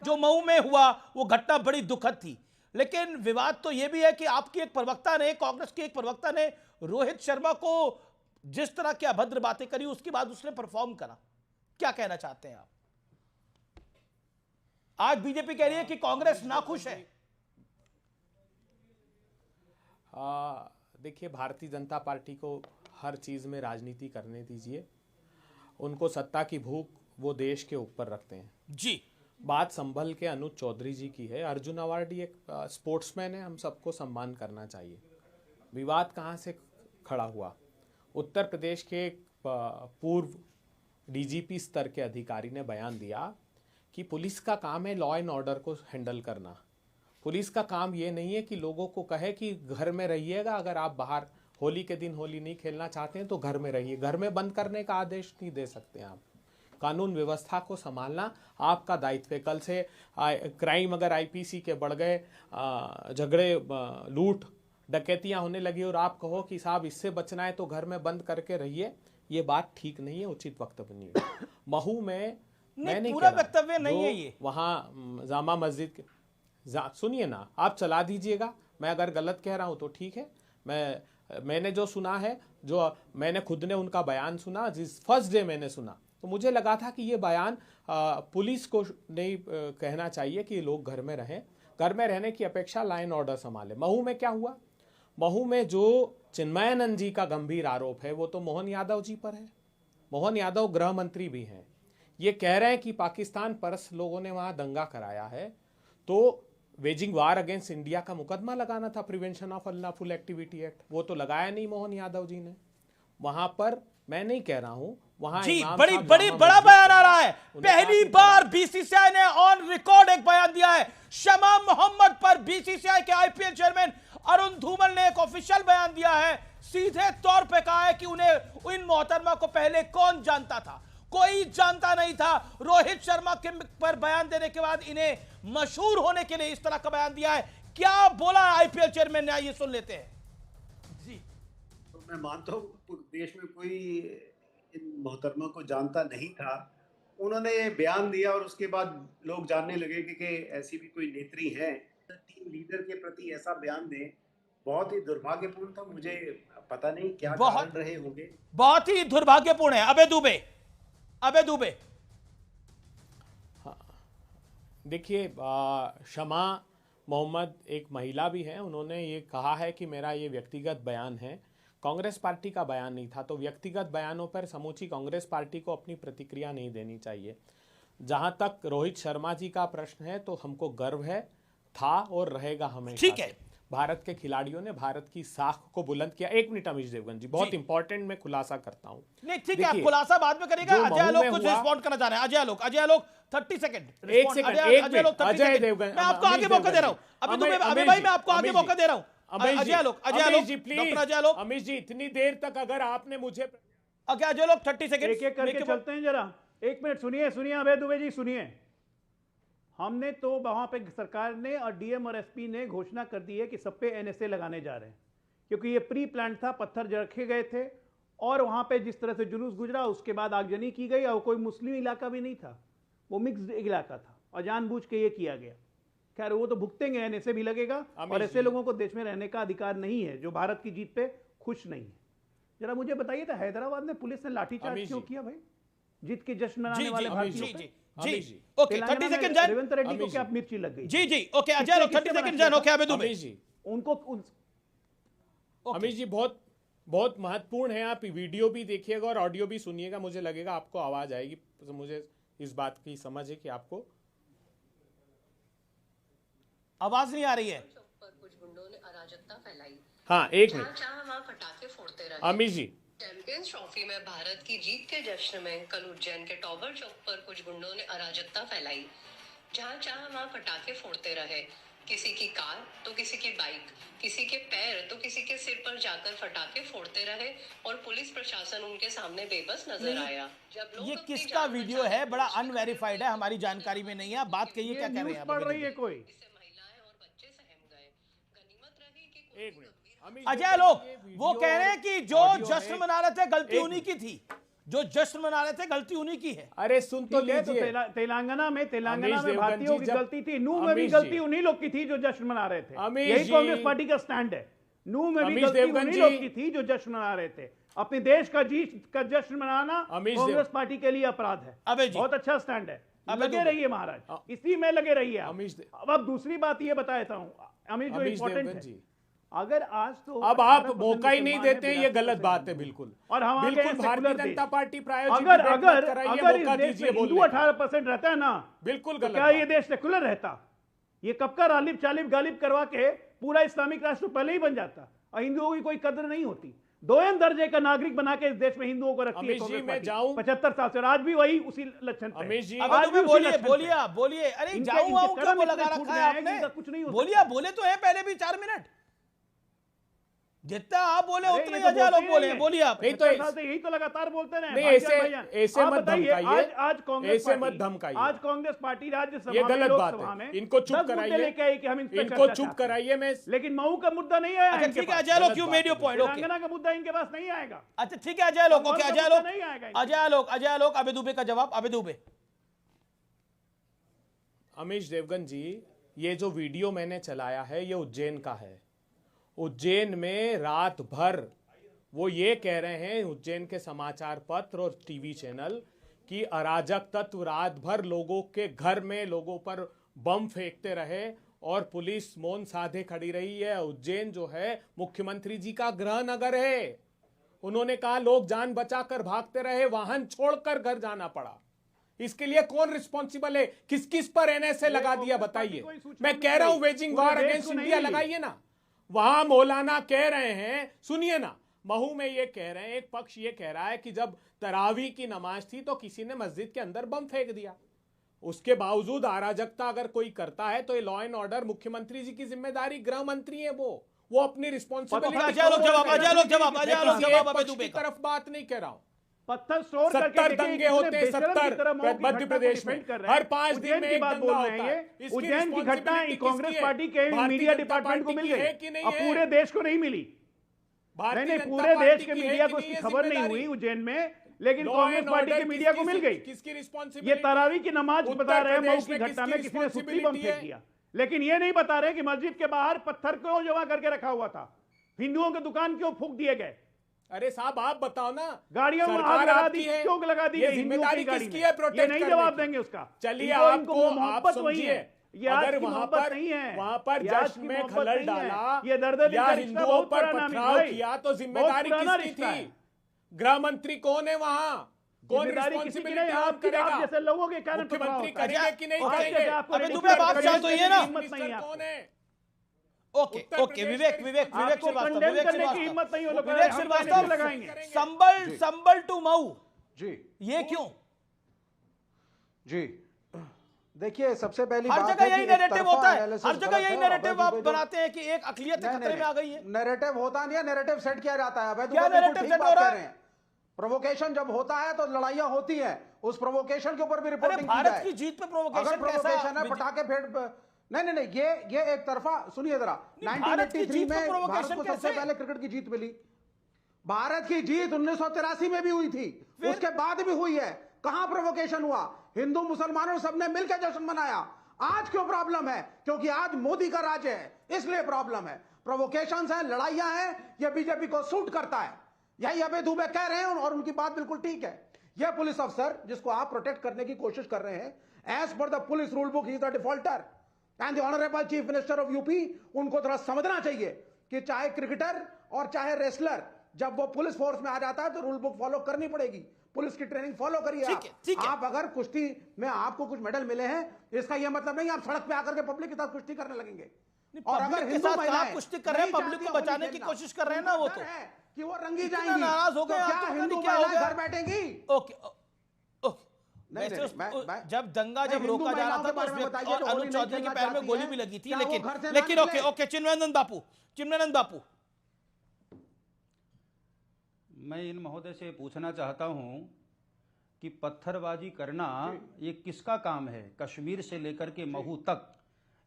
जो महू में हुआ वो घटना बड़ी दुखद थी, लेकिन विवाद तो ये भी है कि आपकी एक प्रवक्ता ने, कांग्रेस की एक प्रवक्ता ने रोहित शर्मा को जिस तरह की अभद्र बातें करी, उसके बाद उसने परफॉर्म करा। क्या कहना चाहते हैं आप? आज बीजेपी कह रही है कि कांग्रेस नाखुश है। देखिए, भारतीय जनता पार्टी को हर चीज में राजनीति करने दीजिए। उनको सत्ता की भूख वो देश के ऊपर रखते हैं जी। बात संभल के अनुज चौधरी जी की है। अर्जुन अवार्डी एक स्पोर्ट्समैन है, हम सबको सम्मान करना चाहिए। विवाद कहाँ से खड़ा हुआ? उत्तर प्रदेश के पूर्व डीजीपी स्तर के अधिकारी ने बयान दिया कि पुलिस का काम है लॉ एंड ऑर्डर को हैंडल करना। पुलिस का काम ये नहीं है कि लोगों को कहे कि घर में रहिएगा, अगर आप बाहर होली के दिन होली नहीं खेलना चाहते हैं तो घर में रहिए। घर में बंद करने का आदेश नहीं दे सकते आप। कानून व्यवस्था को संभालना आपका दायित्व है। कल से क्राइम अगर आईपीसी के बढ़ गए, झगड़े, लूट डकैतियां होने लगी और आप कहो कि साहब इससे बचना है तो घर में बंद करके रहिए, ये बात ठीक नहीं है, उचित वक्तव्य नहीं है। महू में मैं नहीं पूरा वक्तव्य नहीं है ये। वहां जामा मस्जिद के सुनिए ना, आप चला दीजिएगा, मैं अगर गलत कह रहा हूं तो ठीक है। मैंने जो सुना है, जो मैंने खुद ने उनका बयान सुना, जिस फर्स्ट डे मैंने सुना, तो मुझे लगा था कि ये बयान पुलिस को नहीं कहना चाहिए कि लोग घर में रहें। घर में रहने की अपेक्षा लॉ एंड ऑर्डर संभाले। महू में क्या हुआ? महू में जो चिन्मयानंद जी का गंभीर आरोप है वो तो मोहन यादव जी पर है। मोहन यादव गृह मंत्री भी हैं। ये कह रहे हैं कि पाकिस्तान परस्त लोगों ने वहां दंगा कराया है, तो वेजिंग वार अगेंस्ट इंडिया का मुकदमा लगाना था, prevention of unlawful activity act, वो तो लगाया नहीं मोहन यादव जी ने। वहां पर मैं नहीं कह रहा हूं, वहां जी बड़ा बयान आ रहा है। पहली बार बीसीसीआई ने ऑन रिकॉर्ड एक बयान दिया है। शमा मोहम्मद पर बीसीसीआई के आईपीएल चेयरमैन अरुण धूमल ने एक ऑफिशियल बयान दिया है। सीधे तौर पे कहा है कि उन्हें इन मोहतरमा को पहले कौन जानता था। कोई जानता नहीं था। रोहित शर्मा के पर बयान देने के बाद इन्हें मशहूर होने के लिए इस तरह का बयान दिया है। क्या बोला आईपीएल चेयरमैन ने, आइए सुन लेते हैं। जी, तो मैं मानता हूँ देश में कोई इन मोहतरमा को जानता नहीं था। उन्होंने ये बयान दिया और उसके बाद लोग जानने लगे कि ऐसी भी कोई नेत्री है। टीम लीडर के प्रति ऐसा बयान दें, बहुत ही दुर्भाग्यपूर्ण था। मुझे पता नहीं क्या कारण रहे होंगे। बहुत ही दुर्भाग्यपूर्ण है। अबे दुबे देखिए, शमा मोहम्मद एक महिला भी है, उन्होंने ये कहा है कि मेरा ये व्यक्तिगत बयान है, कांग्रेस पार्टी का बयान नहीं था। तो व्यक्तिगत बयानों पर समूची कांग्रेस पार्टी को अपनी प्रतिक्रिया नहीं देनी चाहिए। जहां तक रोहित शर्मा जी का प्रश्न है, तो हमको गर्व है, था और रहेगा हमेशा। ठीक है, भारत के खिलाड़ियों ने भारत की साख को बुलंद किया। एक मिनट अमीश देवगन जी, बहुत इंपॉर्टेंट मैं खुलासा करता हूं। नहीं ठीक है, आप खुलासा बाद में करेगा। अजय लोग कुछ रिस्पॉन्ड करना चाह रहे हैं। अजय लोग 30 सेकंड। अजय देवगन, मैं आपको आगे मौका दे रहा हूं। अबे भाई मैं आपको आगे मौका दे रहा हूं। अजय लोग, डॉक्टर अजय लोग। अमीश जी, इतनी देर तक अगर आपने मुझे अजय लोग 30 सेकंड एक-एक करके चलते हैं। जरा 1 मिनट सुनिए अभय दुबे जी, सुनिए। हमने तो वहां पे सरकार ने और डीएम और एसपी ने घोषणा कर दी है कि सब पे एनएसए लगाने जा रहे हैं, क्योंकि ये प्री प्लान था, पत्थर रखे गए थे और वहां पे जिस तरह से जुलूस गुजरा, उसके बाद आगजनी की गई और कोई मुस्लिम इलाका भी नहीं था, वो मिक्स्ड इलाका था और जानबूझ के ये किया गया। खैर वो तो भुगतेंगे, एनएसए भी लगेगा और ऐसे लोगों को देश में रहने का अधिकार नहीं है जो भारत की जीत पे खुश नहीं है। जरा मुझे बताइए था, हैदराबाद में पुलिस ने लाठीचार्ज क्यों किया भाई, जीत के जश्न मनाने वाले भारतीयों पे? जी ओके, 30 सेकंड जान। रेवंत रेड्डी को क्या मिर्ची लग गई? जी ओके, अजय लोग 30 सेकंड जान। ओके, अबे दुबे जी, उनको अमीश जी बहुत महत्वपूर्ण है। आप वीडियो भी देखिएगा और ऑडियो भी सुनिएगा, मुझे लगेगा आपको आवाज आएगी। तो मुझे इस बात की समझ है कि आपको आवाज नहीं आ रही है। कुछ गुंडों ने अराजकता फैलाई। हाँ, एक मिनट वहां पटाखे फोड़ते रहे। अमीश जी, चैंपियंस ट्रॉफी में भारत की जीत के जश्न में कल उज्जैन के टॉवर चौक पर कुछ गुंडों ने अराजकता फैलाई। जहां चाह वहां पटाखे फोड़ते रहे। किसी की कार तो किसी की बाइक, किसी के पैर तो किसी के सिर पर जाकर पटाखे फोड़ते रहे और पुलिस प्रशासन उनके सामने बेबस नजर आया। जब लोग ये किसका वीडियो है? बड़ा अनवेरिफाइड है, हमारी जानकारी में नहीं है। आप बात कहिए, क्या कर रहे हैं? पढ़ रही है कोई? महिलाएं और बच्चे सहम गए। गनीमत रही कि एक मिनट अजय लोग वो कह रहे हैं कि जो जश्न मना रहे थे गलती उन्हीं की थी, जो जश्न मना रहे थे गलती उन्हीं की है। अरे सुन तो लीजिए, तेलंगाना में भारतीयों की गलती थी। नूह में भी गलती उन्हीं लोग की थी जो जश्न मना रहे थे। यही कांग्रेस पार्टी का स्टैंड है। नूह में भी गलती उन्हीं लोग की थी जो जश्न मना रहे थे। अपने देश का जीत का जश्न मनाना कांग्रेस पार्टी के लिए अपराध है। बहुत अच्छा स्टैंड है, लगे रहिए महाराज, इसी में लगे रहिए आप। अब दूसरी बात ये बताता हूं अमीश, जो इंपॉर्टेंट है, अगर आज तो अब आप मौका ही नहीं देते, ये गलत बात है बिल्कुल। और हम बिल्कुल भारतीय जनता पार्टी प्रायोजित अगर इस देश में हिंदू 18% रहता है ना, बिल्कुल गलत। क्या ये देश सेकुलर रहता? ये कब का गालिब करवा के पूरा इस्लामिक राष्ट्र पहले ही बन जाता और हिंदुओं की कोई कदर नहीं होती। 2 दर्जे का नागरिक बना के इस देश में हिंदुओं को रखती है कांग्रेस पार्टी 75 साल से, और आज भी वही उसी लक्षण पे। आज भी बोलिए। अरे जाऊं क्या लगा रखा है आपने? कुछ नहीं बोले तो है पहले भी 4 मिनट। जितना आप बोले उतना ही अजय लोग बोले। बोलिए आप। नहीं तो यही तो लगातार बोलते रहे। ऐसे मत धमकाइए, आज कांग्रेस ऐसे मत धमकाइए। आज कांग्रेस पार्टी राज्यसभा ये गलत बात है। इनको चुप कराइए, लेके आई कि हम इनको चुप कराइए। मैं लेकिन मऊ का मुद्दा नहीं आया। अच्छा ठीक है अजय लोग, you made your point. Telangana का मुद्दा इनके पास नहीं आएगा। अच्छा ठीक है अजय लोग, ओके अजय लोग नहीं आएगा। अजय लोग अबे दुबे का जवाब। अबे दुबे। अमीश देवगन जी, ये जो वीडियो मैंने चलाया है ये उज्जैन का है। उज्जैन में रात भर वो ये कह रहे हैं, उज्जैन के समाचार पत्र और टीवी चैनल, कि अराजक तत्व रात भर लोगों के घर में लोगों पर बम फेंकते रहे और पुलिस मौन साधे खड़ी रही है। उज्जैन जो है मुख्यमंत्री जी का गृह नगर है। उन्होंने कहा लोग जान बचाकर भागते रहे, वाहन छोड़कर घर जाना पड़ा। इसके लिए कौन रिस्पॉन्सिबल है? किस किस पर एनएसए लगा दिया बताइए? मैं कह रहा हूं वेजिंग वॉर अगेंस्ट इंडिया लगाइए ना। वहां मौलाना कह रहे हैं, सुनिए ना, महू में ये कह रहे हैं, एक पक्ष ये कह रहा है कि जब तरावी की नमाज थी तो किसी ने मस्जिद के अंदर बम फेंक दिया। उसके बावजूद अराजकता अगर कोई करता है तो ये लॉ एंड ऑर्डर मुख्यमंत्री जी की जिम्मेदारी, गृह मंत्री है वो अपनी रिस्पॉन्सिबिलिटी। तरफ बात नहीं कह रहा हूं। पत्थर स्टोर करके 70 दंगे होते हैं, 70 मध्य प्रदेश में हर 5 दिन में की एक बात दंगा बोल होता रहे है। हैं ये इसकी उज्जैन की घटना responsibility कांग्रेस किसकी है? पार्टी के भारतीय मीडिया जनता डिपार्टमेंट को पार्टी मिल की है गई कि नहीं और है? पूरे देश को नहीं मिली। भारतीय नहीं, जनता पूरे पार्टी देश के की है मीडिया कि को नहीं उसकी ये खबर नहीं जिम्मेदारी? हुई उज्जैन में, लेकिन Law Congress and party order के मीडिया को मिल गई। किसकी ये रिस्पॉन्सिबिलिटी? तरावी की नमाज उत्तर बता रहे हैं मऊ प्रदेश की में घटना में किसकी किसी ने सुतली बम responsibility फेंक है? दिया, लेकिन ये नहीं बता रहे कि मस्जिद के बाहर पत्थर क्यों जमा करके रखा हुआ था, हिंदुओं के दुकान क्यों फूंक दिए गए, अरे साहब आप बताओ ना, गाड़ियों में आग सरकार लगा आपकी दी, है, क्यों लगा दी ये गई हिंदुओं जिम्मेदारी की गाड़ी किसकी में? है ये प्रोटेक्ट नहीं करने जवाब की? देंगे उसका। चलिए इनको आपको आप मोहब्बत वही समझिए, है, ये आज अगर की वहां मोहब्बत पर नहीं है, वहां पर ये आज जश्न की में मोहब्बत खलल नहीं है। डाला ये दर्द दिल या का रिश्ता हिंदुओं बहुत पर पुराना पथराव भाई, किया तो बहुत जिम्मेदारी पुराना किसकी रिश्ता थी? है। गृह मंत्री कौन है वहां? कौन जिम्मेदारी किसी की नहीं, रिस्पॉन्सिबिलिटी आप करेगा? जैसे लोगों के कारण मुख्यमंत्री पथराव होता है। करेंगे कि नहीं और आज करेंगे? जैसे आपको अबे रिलीफ दुबे बाप करने शांत की होइए ना। हिम्मत नहीं है आपको। कौन है? ओके उत्तर ओके प्रदेश विवेक के विवेक विवेक आपको श्रीवास्तव condemn विवेक करने की हिम्मत नहीं हो, लोग विवेक हम श्रीवास्तव लगाएंगे। संबल टू मऊ जी ये क्यों? जी देखिए, सबसे पहली हर बात जगह है यही कि नैरेटिव एकतरफा होता है, analysis हर जगह गलत यही है और नैरेटिव अभय आप दुबे जो- बनाते हैं कि एक अकलियत खतरे में आ गई है। नैरेटिव होता नहीं है, नैरेटिव सेट किया जाता है। अभय क्या दुबे बिल्कुल narrative ठीक set बात हो रहा कह रहे हैं। प्रोवोकेशन जब होता है तो लड़ाइयां होती हैं, उस प्रोवोकेशन के ऊपर भी अरे रिपोर्टिंग की भारत जाए। की जीत पे अगर प्रोवोकेशन प्रोवोकेशन है कैसा? पटाखे फेंक, नहीं, ये एक तरफा सुनिए जरा। भारत की 1983 जीत पे में भारत provocation को सबसे कैसे? पहले क्रिकेट की जीत मिली। भारत की जीत 1983 में भी हुई थी, उसके बाद भी हुई है। कहां प्रोवोकेशन हुआ? हिंदू मुसलमानों सबने मिलकर जश्न मनाया। आज क्यों प्रॉब्लम है? क्योंकि आज मोदी का राज है, इसलिए प्रॉब्लम है। प्रोवोकेशंस है, लड़ाइयां हैं, ये बीजेपी को सूट करता है। यही अभय दुबे कह रहे हैं और उनकी बात बिल्कुल ठीक है। यह पुलिस अफसर जिसको आप प्रोटेक्ट करने की कोशिश कर रहे हैं, एज पर the police rule book is the defaulter and the honourable chief minister of UP, उनको थोड़ा समझना चाहिए कि चाहे क्रिकेटर और चाहे रेसलर, जब वो पुलिस फोर्स में आ जाता है तो रूल बुक फॉलो करनी पड़ेगी। पुलिस की ट्रेनिंग फॉलो करिए। आप अगर कुश्ती में आपको कुछ मेडल मिले हैं, इसका यह मतलब नहीं आप सड़क पे आकर के पब्लिक के साथ कुश्ती करने लगेंगे। और अगर के हिंदू साथ महिलाएं कहाँ कुश्ती कर रहे हैं, नहीं पब्लिक को चाहती बचाने होली की खेलना, कोशिश कर रहे हैं ना वो तो। कि वो रंगी इतना जाएंगी, नाराज हो तो गए आप, क्या तो पता हिंदू नहीं क्या हो महिलाएं गया? घर बैठेंगी? ओके वैसे जब दंगा जब रोका जा रहा था तो उसमें और अनुज चौधरी के पैर में गोली भी लगी थी, लेकिन ओके चिन्मयानंद बापू मैं इन महोदय से पूछना चाहता हूं कि पत्थरबाजी करना ये किसका काम है? कश्मीर से लेकर के महू तक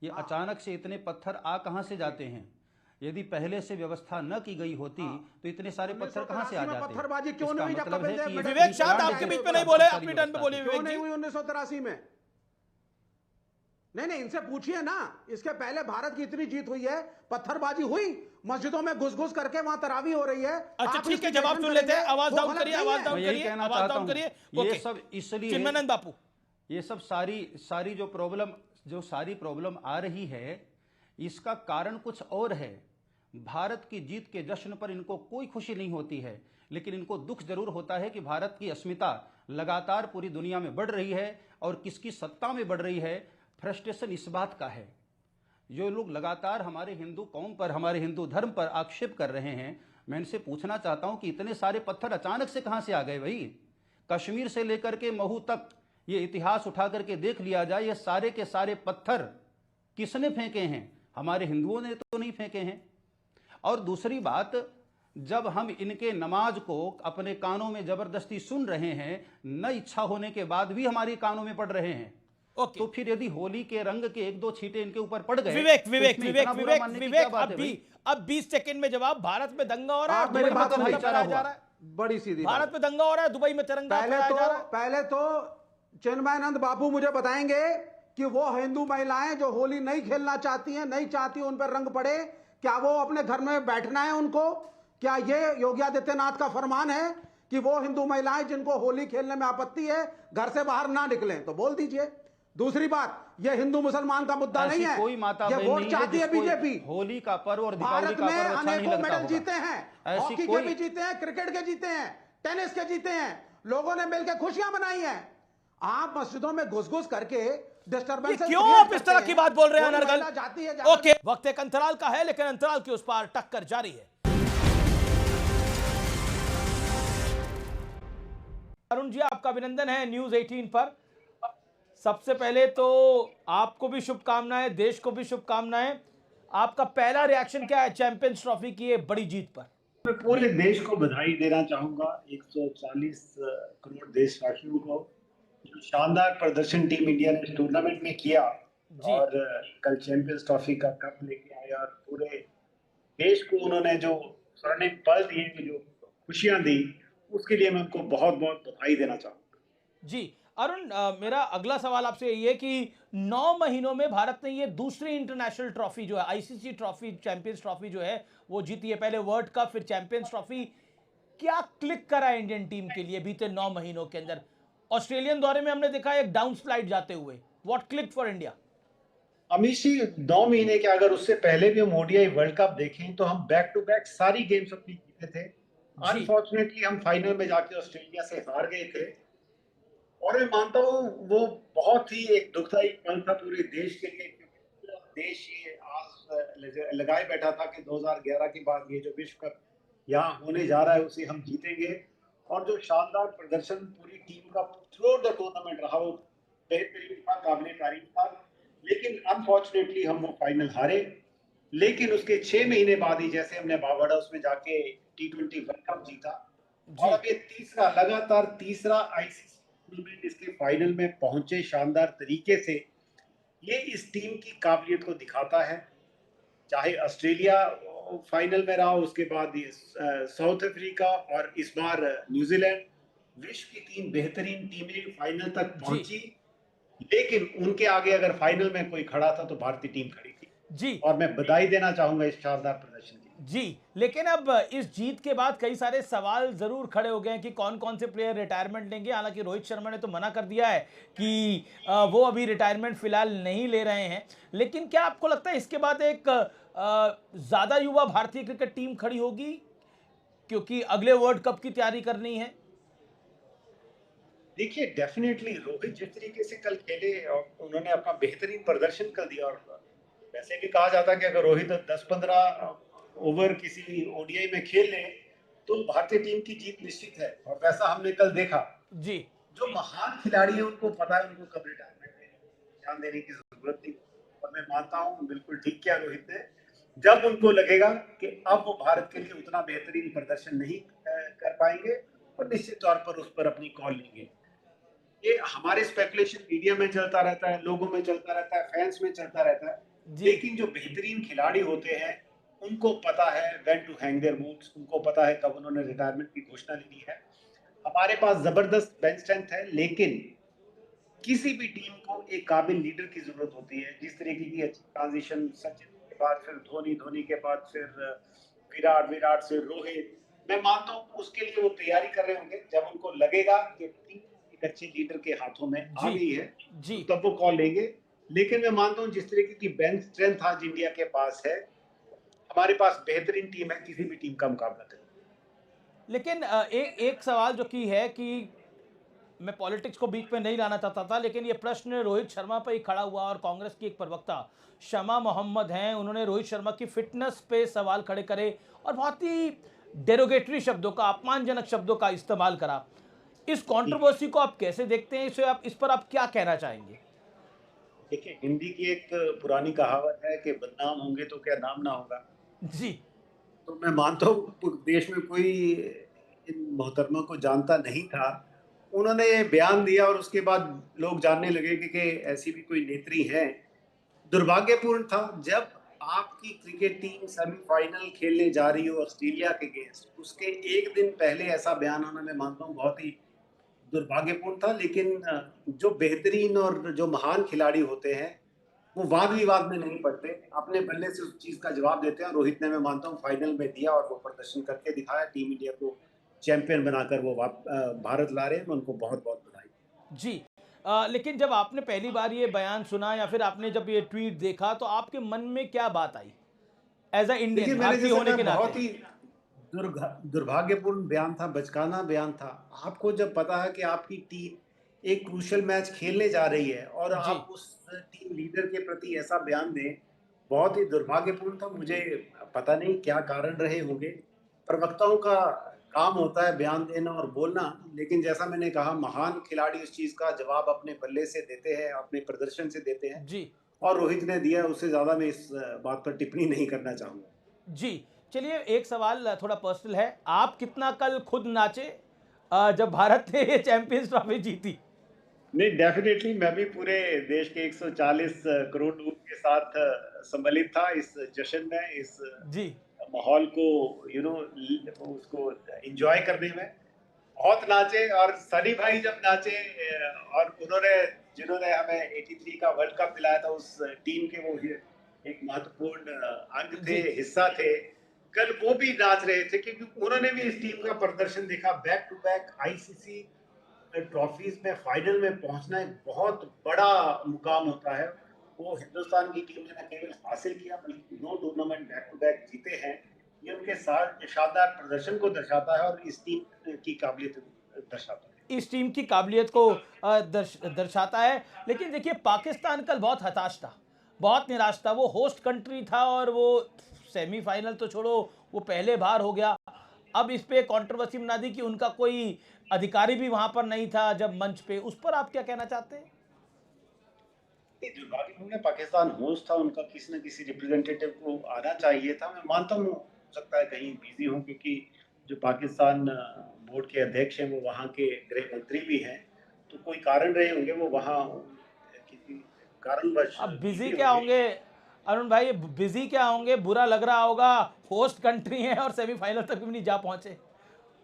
ये अचानक से इतने पत्थर आ कहां से जाते हैं? यदि पहले से व्यवस्था न की गई होती तो इतने सारे पत्थर कहां से आ जाते? पत्थरबाजी क्यों नहीं हुई? जब मतलब है कपिल कि देव विवेक शांत आपके बीच में नहीं बोले, अपनी टर्न पे बोलिए क्यों विवेक नहीं जी। हुई 1983 में? नहीं, इनसे पूछिए ना। इसके पहले भारत की इतनी जीत हुई है, पत्थरबाजी हुई, मस्जिदों में घुस करके वहां तरावी हो रही है। अच्छा ठीक है, जवाब सुन लेते हैं। आवाज डाउन करिए, आवाज डाउन करिए, आवाज डाउन करिए। ये सब इसलिए चिन्मयानंद बापू, ये सब सारी जो सारी प्रॉब्लम आ रही है, इसका कारण कुछ और है। भारत की जीत के जश्न पर इनको कोई खुशी नहीं होती है, लेकिन इनको दुख जरूर होता है कि भारत की अस्मिता लगातार पूरी दुनिया में बढ़ रही है और किसकी सत्ता में बढ़ रही है। फ्रस्ट्रेशन इस बात का है, जो लोग लगातार हमारे हिंदू कौम पर, हमारे हिंदू धर्म पर आक्षेप कर रहे हैं। मैं इनसे पूछना चाहता हूं कि इतने सारे पत्थर अचानक से कहां से आ गए भाई? कश्मीर से लेकर के महू तक ये इतिहास उठा करके देख लिया जाए, ये सारे के सारे पत्थर किसने फेंके हैं? हमारे हिंदुओं ने तो नहीं फेंके हैं। और दूसरी बात, जब हम इनके नमाज को अपने कानों में जबरदस्ती सुन रहे हैं, न इच्छा होने के बाद भी हमारे कानों में पड़ रहे हैं, तो फिर यदि होली के रंग के एक दो छींटे इनके ऊपर पड़ गए, विवेक अब 20 सेकंड में जवाब। भारत में दंगा हो रहा है, मेरी बात फहराया जा रहा है, बड़ी सीधी भारत में दंगा हो रहा है, दुबई में तिरंगा फहराया जा रहा है। पहले तो चिन्मयानंद बापू मुझे बताएंगे कि वो हिंदू महिलाएं जो होली नहीं खेलना चाहती हैं, नहीं चाहती उन पर रंग पड़े, क्या वो अपने घर में बैठना है उनको? क्या ये योगी आदित्यनाथ का फरमान है कि वो हिंदू महिलाएं जिनको होली खेलने में आपत्ति है घर से बाहर ना निकलें? तो बोल दीजिए। दूसरी बात, ये हिंदू मुसलमान का मुद्दा नहीं है, कोई माता ये वोट चाहती है बीजेपी। होली का पर्व और दीपावली का पर्व भारत में अच्छा नहीं अनेकों लगता मेडल होगा। जीते हैं, हॉकी के भी जीते हैं, क्रिकेट के जीते हैं, टेनिस के जीते हैं, लोगों ने मिलकर खुशियां मनाई हैं। आप मस्जिदों में घुस करके डिस्टर्बेंस क्यों आप इस तरह की बात बोल रहे हैं अनर्गल? ओके, वक्त एक अंतराल का है, लेकिन अंतराल के उस पार टक्कर जारी है। अरुण जी, आपका अभिनंदन है न्यूज 18 पर। सबसे पहले तो आपको भी शुभकामनाएं, देश को भी शुभकामनाएं। आपका पहला रिएक्शन क्या है चैंपियंस ट्रॉफी की ये बड़ी जीत पर? मैं पूरे देश को बधाई देना चाहूंगा, 140 करोड़ देशवासियों को, जो शानदार प्रदर्शन टीम इंडिया ने टूर्नामेंट में किया और कल चैंपियंस ट्रॉफी का कप लेके आया और पूरे देश को उन्होंने जो स्वर्णिम पल दिए, जो खुशियां दी, उसके लिए मैं उनको बहुत बहुत बधाई देना चाहूंगा। जी अरुण, मेरा अगला सवाल आपसे यही है कि 9 महीनों में भारत ने ये दूसरी इंटरनेशनल ट्रॉफी जो है आईसीसी ट्रॉफी, चैंपियंस ट्रॉफी जो है वो जीती है। पहले वर्ल्ड कप, फिर चैंपियंस ट्रॉफी। क्या क्लिक करा इंडियन टीम के लिए बीते 9 महीनों के अंदर? ऑस्ट्रेलियन दौरे में हमने देखा एक डाउन स्लाइड जाते हुए। What click for India? Amish ji, 9 महीने के अगर उससे पहले भी हम ओडीआई वर्ल्ड कप देखें तो हम बैक टू बैक सारी गेम्स अपनी जीते थे। अनफॉर्चुनेटली हम फाइनल में जाके ऑस्ट्रेलिया से हार गए थे और मैं मानता हूँ वो बहुत ही एक दुखदायी पल था पूरे देश के लिए, क्योंकि पूरा देश ये आस लगाए बैठा था कि 2011 के बाद ये जो विश्व कप यहाँ होने जा रहा है उसे हम जीतेंगे। और जो शानदार प्रदर्शन पूरी टीम का थ्रू द टूर्नामेंट रहा वो बेहतरीन था, काबिल तारीफ था। लेकिन अनफॉर्चुनेटली हम वो फाइनल हारे। लेकिन उसके 6 महीने बाद ही जैसे हमने बारबाडोस में जाके T20 वर्ल्ड कप जीता और अब ये लगातार तीसरा आईसीसी टूर्नामेंट इसके फाइनल में पहुंचे शानदार तरीके से, ये इस टीम की काबिलियत को दिखाता है। चाहे ऑस्ट्रेलिया फाइनल में रहा, उसके बाद साउथ अफ्रीका और इस बार न्यूजीलैंड, विश्व की 3 बेहतरीन टीमें फाइनल तक पहुंची। लेकिन उनके आगे अगर फाइनल में कोई खड़ा था तो भारतीय टीम खड़ी थी जी, और मैं बधाई देना चाहूंगा इस शानदार प्रदर्शन की। जी, लेकिन अब इस जीत के बाद कई सारे सवाल जरूर खड़े हो गए हैं कि कौन कौन से प्लेयर रिटायरमेंट लेंगे। हालांकि रोहित शर्मा ने तो मना कर दिया है कि वो अभी रिटायरमेंट फिलहाल नहीं ले रहे हैं। लेकिन क्या आपको लगता है इसके बाद एक ज्यादा युवा भारतीय क्रिकेट टीम खड़ी होगी, क्योंकि अगले वर्ल्ड कप की तैयारी करनी है? देखिए, डेफिनेटली रोहित जिस तरीके से कल खेले और उन्होंने अपना बेहतरीन प्रदर्शन कर दिया, और वैसे भी कहा जाता है कि अगर रोहित 10-15 ओवर किसी ओडीआई में खेल ले तो भारतीय टीम की जीत निश्चित है। और वैसा हमने कल देखा। जी, जो महान खिलाड़ी है उनको पता है उनको कब रिटायरमेंट में ध्यान देने की जरूरत नहीं। और मैं मानता हूँ बिल्कुल ठीक किया रोहित ने, जब उनको लगेगा कि अब वो भारत के लिए उतना बेहतरीन प्रदर्शन नहीं कर पाएंगे और निश्चित तौर पर उस पर अपनी कॉल लेंगे। ये हमारे स्पेकुलेशन मीडिया में चलता रहता है, लोगों में चलता रहता है, फैंस में चलता रहता है, लेकिन जो बेहतरीन खिलाड़ी होते हैं उनको पता है when to hang their boots, उनको पता है कब उन्होंने रिटायरमेंट की घोषणा ली है। हमारे पास जबरदस्त बेंच स्ट्रेंथ है, लेकिन किसी भी टीम को एक काबिल लीडर की जरूरत होती है। जिस तरीके की अच्छी ट्रांजिशन सचिन के बाद फिर धोनी के बाद फिर विराट से रोहित, मैं मानता हूँ उसके लिए वो तैयारी कर रहे होंगे। जब उनको लगेगा कि टीम एक अच्छे लीडर के हाथों में आ गई है तब वो कॉल लेंगे। लेकिन मैं मानता हूँ जिस तरीके की बेंच स्ट्रेंथ आज इंडिया के पास है, हमारे पास बेहतरीन टीम है, किसी भी टीम का मुकाबला करें। लेकिन एक सवाल जो की है कि मैं पॉलिटिक्स को बीच में नहीं लाना चाहता था, लेकिन ये प्रश्न रोहित शर्मा पर ही खड़ा हुआ और कांग्रेस की एक प्रवक्ता शमा मोहम्मद हैं, उन्होंने रोहित शर्मा की फिटनेस पे सवाल खड़े करे और बहुत ही डेरोगेटरी शब्दों का, अपमानजनक शब्दों का इस्तेमाल करा। इस कंट्रोवर्सी को आप कैसे देखते हैं? इस पर आप क्या कहना चाहेंगे? देखिए, हिंदी की एक पुरानी कहावत है कि बदनाम होंगे तो क्या नाम ना होगा। जी, तो मैं मानता हूँ देश में कोई इन मोहतरमा को जानता नहीं था। उन्होंने ये बयान दिया और उसके बाद लोग जानने लगे कि ऐसी भी कोई नेत्री है। दुर्भाग्यपूर्ण था जब आपकी क्रिकेट टीम सेमीफाइनल खेलने जा रही हो ऑस्ट्रेलिया के अगेंस्ट, उसके एक दिन पहले ऐसा बयान आना, मैं मानता हूँ बहुत ही दुर्भाग्यपूर्ण था। लेकिन जो बेहतरीन और जो महान खिलाड़ी होते हैं वो वाद विवाद में नहीं पड़ते, अपने बल्ले से उस चीज का जवाब देते हैं। रोहित ने, मैं मानता हूँ, फाइनल में दिया और वो प्रदर्शन करके दिखाया। टीम इंडिया को चैंपियन बनाकर वो भारत ला रहे हैं। मैं उनको बहुत बहुत बधाई। जी, लेकिन जब आपने पहली बार ये बयान सुना या फिर आपने जब ये ट्वीट देखा तो आपके मन में क्या बात आई एज अ इंडियन, भारतीय होने के नाते? बहुत ही दुर्भाग्यपूर्ण बयान था, बचकाना बयान था। आपको जब पता है कि आपकी टीम एक क्रूशियल मैच खेलने जा रही है और आप उस टीम लीडर के प्रति ऐसा बयान दें, बहुत ही दुर्भाग्यपूर्ण था। मुझे पता नहीं क्या कारण रहे होंगे। प्रवक्ताओं का काम होता है बयान देना और बोलना, लेकिन जैसा मैंने कहा, महान खिलाड़ी उस चीज का जवाब अपने बल्ले से देते हैं, अपने प्रदर्शन से देते हैं। जी, और रोहित ने दिया, उससे ज्यादा मैं इस बात पर टिप्पणी नहीं करना चाहूंगा। जी, चलिए एक सवाल थोड़ा पर्सनल है, आप कितना कल खुद नाचे जब भारत ने ये चैंपियंस ट्रॉफी जीती? नहीं, डेफिनेटली मैं भी पूरे देश के 140 करोड़ लोगों के साथ सम्मिलित था इस जश्न में, इस जी माहौल को उसको एंजॉय करने में। बहुत नाचे, और सनी भाई जब नाचे और जिन्होंने हमें 83 का वर्ल्ड कप दिलाया था, उस टीम के वो एक महत्वपूर्ण अंग थे, हिस्सा थे, कल वो भी नाच रहे थे क्योंकि उन्होंने भी इस टीम का प्रदर्शन देखा। Back to back ICC trophies में फाइनल में पहुंचना एक बहुत बड़ा मुकाम होता है। वो हिंदुस्तान की टीम ने न केवल हासिल किया बल्कि 2 टूर्नामेंट बैक टू बैक जीते हैं। ये उनके साथ शानदार प्रदर्शन को दर्शाता है और इस टीम की काबिलियत दर्शाता है। इस टीम की काबिलियत को दर्शाता है। लेकिन देखिए पाकिस्तान कल बहुत हताश था, बहुत निराश था। वो होस्ट कंट्री था और वो सेमीफाइनल तो छोड़ो, वो पहले बार हो गया। अब इस पे कंट्रोवर्सी बना दी कि उनका कोई अधिकारी भी वहां पर नहीं था जब मंच पे, उस पर आप क्या कहना चाहते हैं? दुर्भाग्यपूर्ण है, पाकिस्तान होस्ट था, उनका किसी न किसी रिप्रेजेंटेटिव को आना चाहिए था। मैं मानता हूँ हो सकता है कहीं बिजी हो, क्योंकि जो पाकिस्तान बोर्ड के अध्यक्ष हैं वो वहाँ के गृह मंत्री भी हैं, तो कोई कारण रहे होंगे वो वहाँ किसी कारणवश। अब बिजी क्या होंगे अरुण भाई, बिजी क्या होंगे? बुरा लग रहा होगा, होस्ट कंट्री है और सेमीफाइनल तक भी नहीं जा पहुंचे,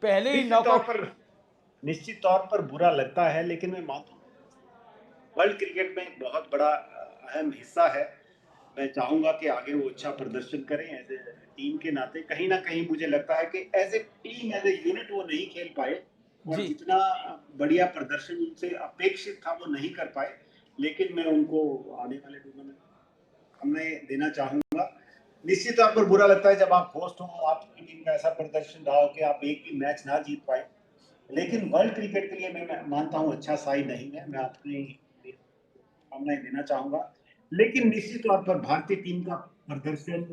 पहले ही नॉकआउट। निश्चित तौर पर बुरा लगता है, लेकिन मैं मानता हूँ वर्ल्ड क्रिकेट में एक बहुत बड़ा अहम हिस्सा है। मैं चाहूंगा कि आगे वो अच्छा प्रदर्शन करें एज ए टीम के नाते। कहीं ना कहीं मुझे लगता है कि as a team, as a unit वो नहीं खेल पाए और जितना बढ़िया प्रदर्शन उनसे अपेक्षित था वो नहीं कर पाए, लेकिन मैं उनको आने वाले टूर्नामेंट हमें देना चाहूंगा। निश्चित तौर पर बुरा लगता है जब आप होस्ट हो, आपकी टीम का ऐसा प्रदर्शन रहा हो कि आप एक भी मैच ना जीत पाए, लेकिन वर्ल्ड क्रिकेट के लिए मैं मानता हूं अच्छा साइन नहीं है। मैं अपनी कामनाएं देना चाहूंगा, लेकिन निश्चित तौर पर भारतीय टीम का प्रदर्शन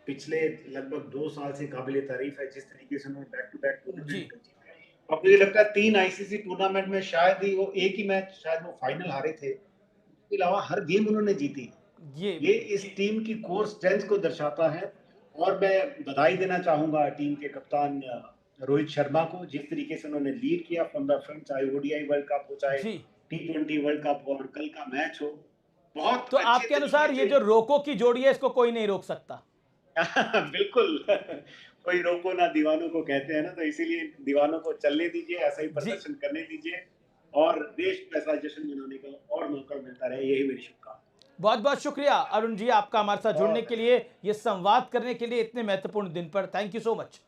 पिछले लगभग 2 साल से काबिले तारीफ है। जिस तरीके से उन्होंने बैक टू बैक टूर्नामेंट, और मुझे लगता है 3 आईसीसी टूर्नामेंट में शायद ही वो एक ही मैच शायद वो फाइनल हारे थे, इसके अलावा हर गेम उन्होंने जीती। ये इस टीम की कोर स्ट्रेंथ को दर्शाता है। और मैं बधाई देना चाहूंगा टीम के कप्तान रोहित शर्मा को, जिस तरीके से उन्होंने लीड किया फ्रॉम द फ्रंट, चाहे ओडीआई वर्ल्ड कप हो, चाहे T20 वर्ल्ड कप हो, और कल का मैच हो। बहुत तो आपके अनुसार ये जो रोको की जोड़ी है, इसको कोई नहीं रोक सकता? बिल्कुल कोई रोको ना दीवानों को कहते हैं ना, तो इसीलिए दीवानों को चलने दीजिए, ऐसा ही प्रदर्शन करने दीजिए और देश को ऐसा जश्न मनाने का और मौका मिलता रहे, यही मेरी शुभकामना। बहुत बहुत शुक्रिया अरुण जी आपका हमारे साथ जुड़ने के लिए, ये संवाद करने के लिए इतने महत्वपूर्ण दिन पर। Thank you so much.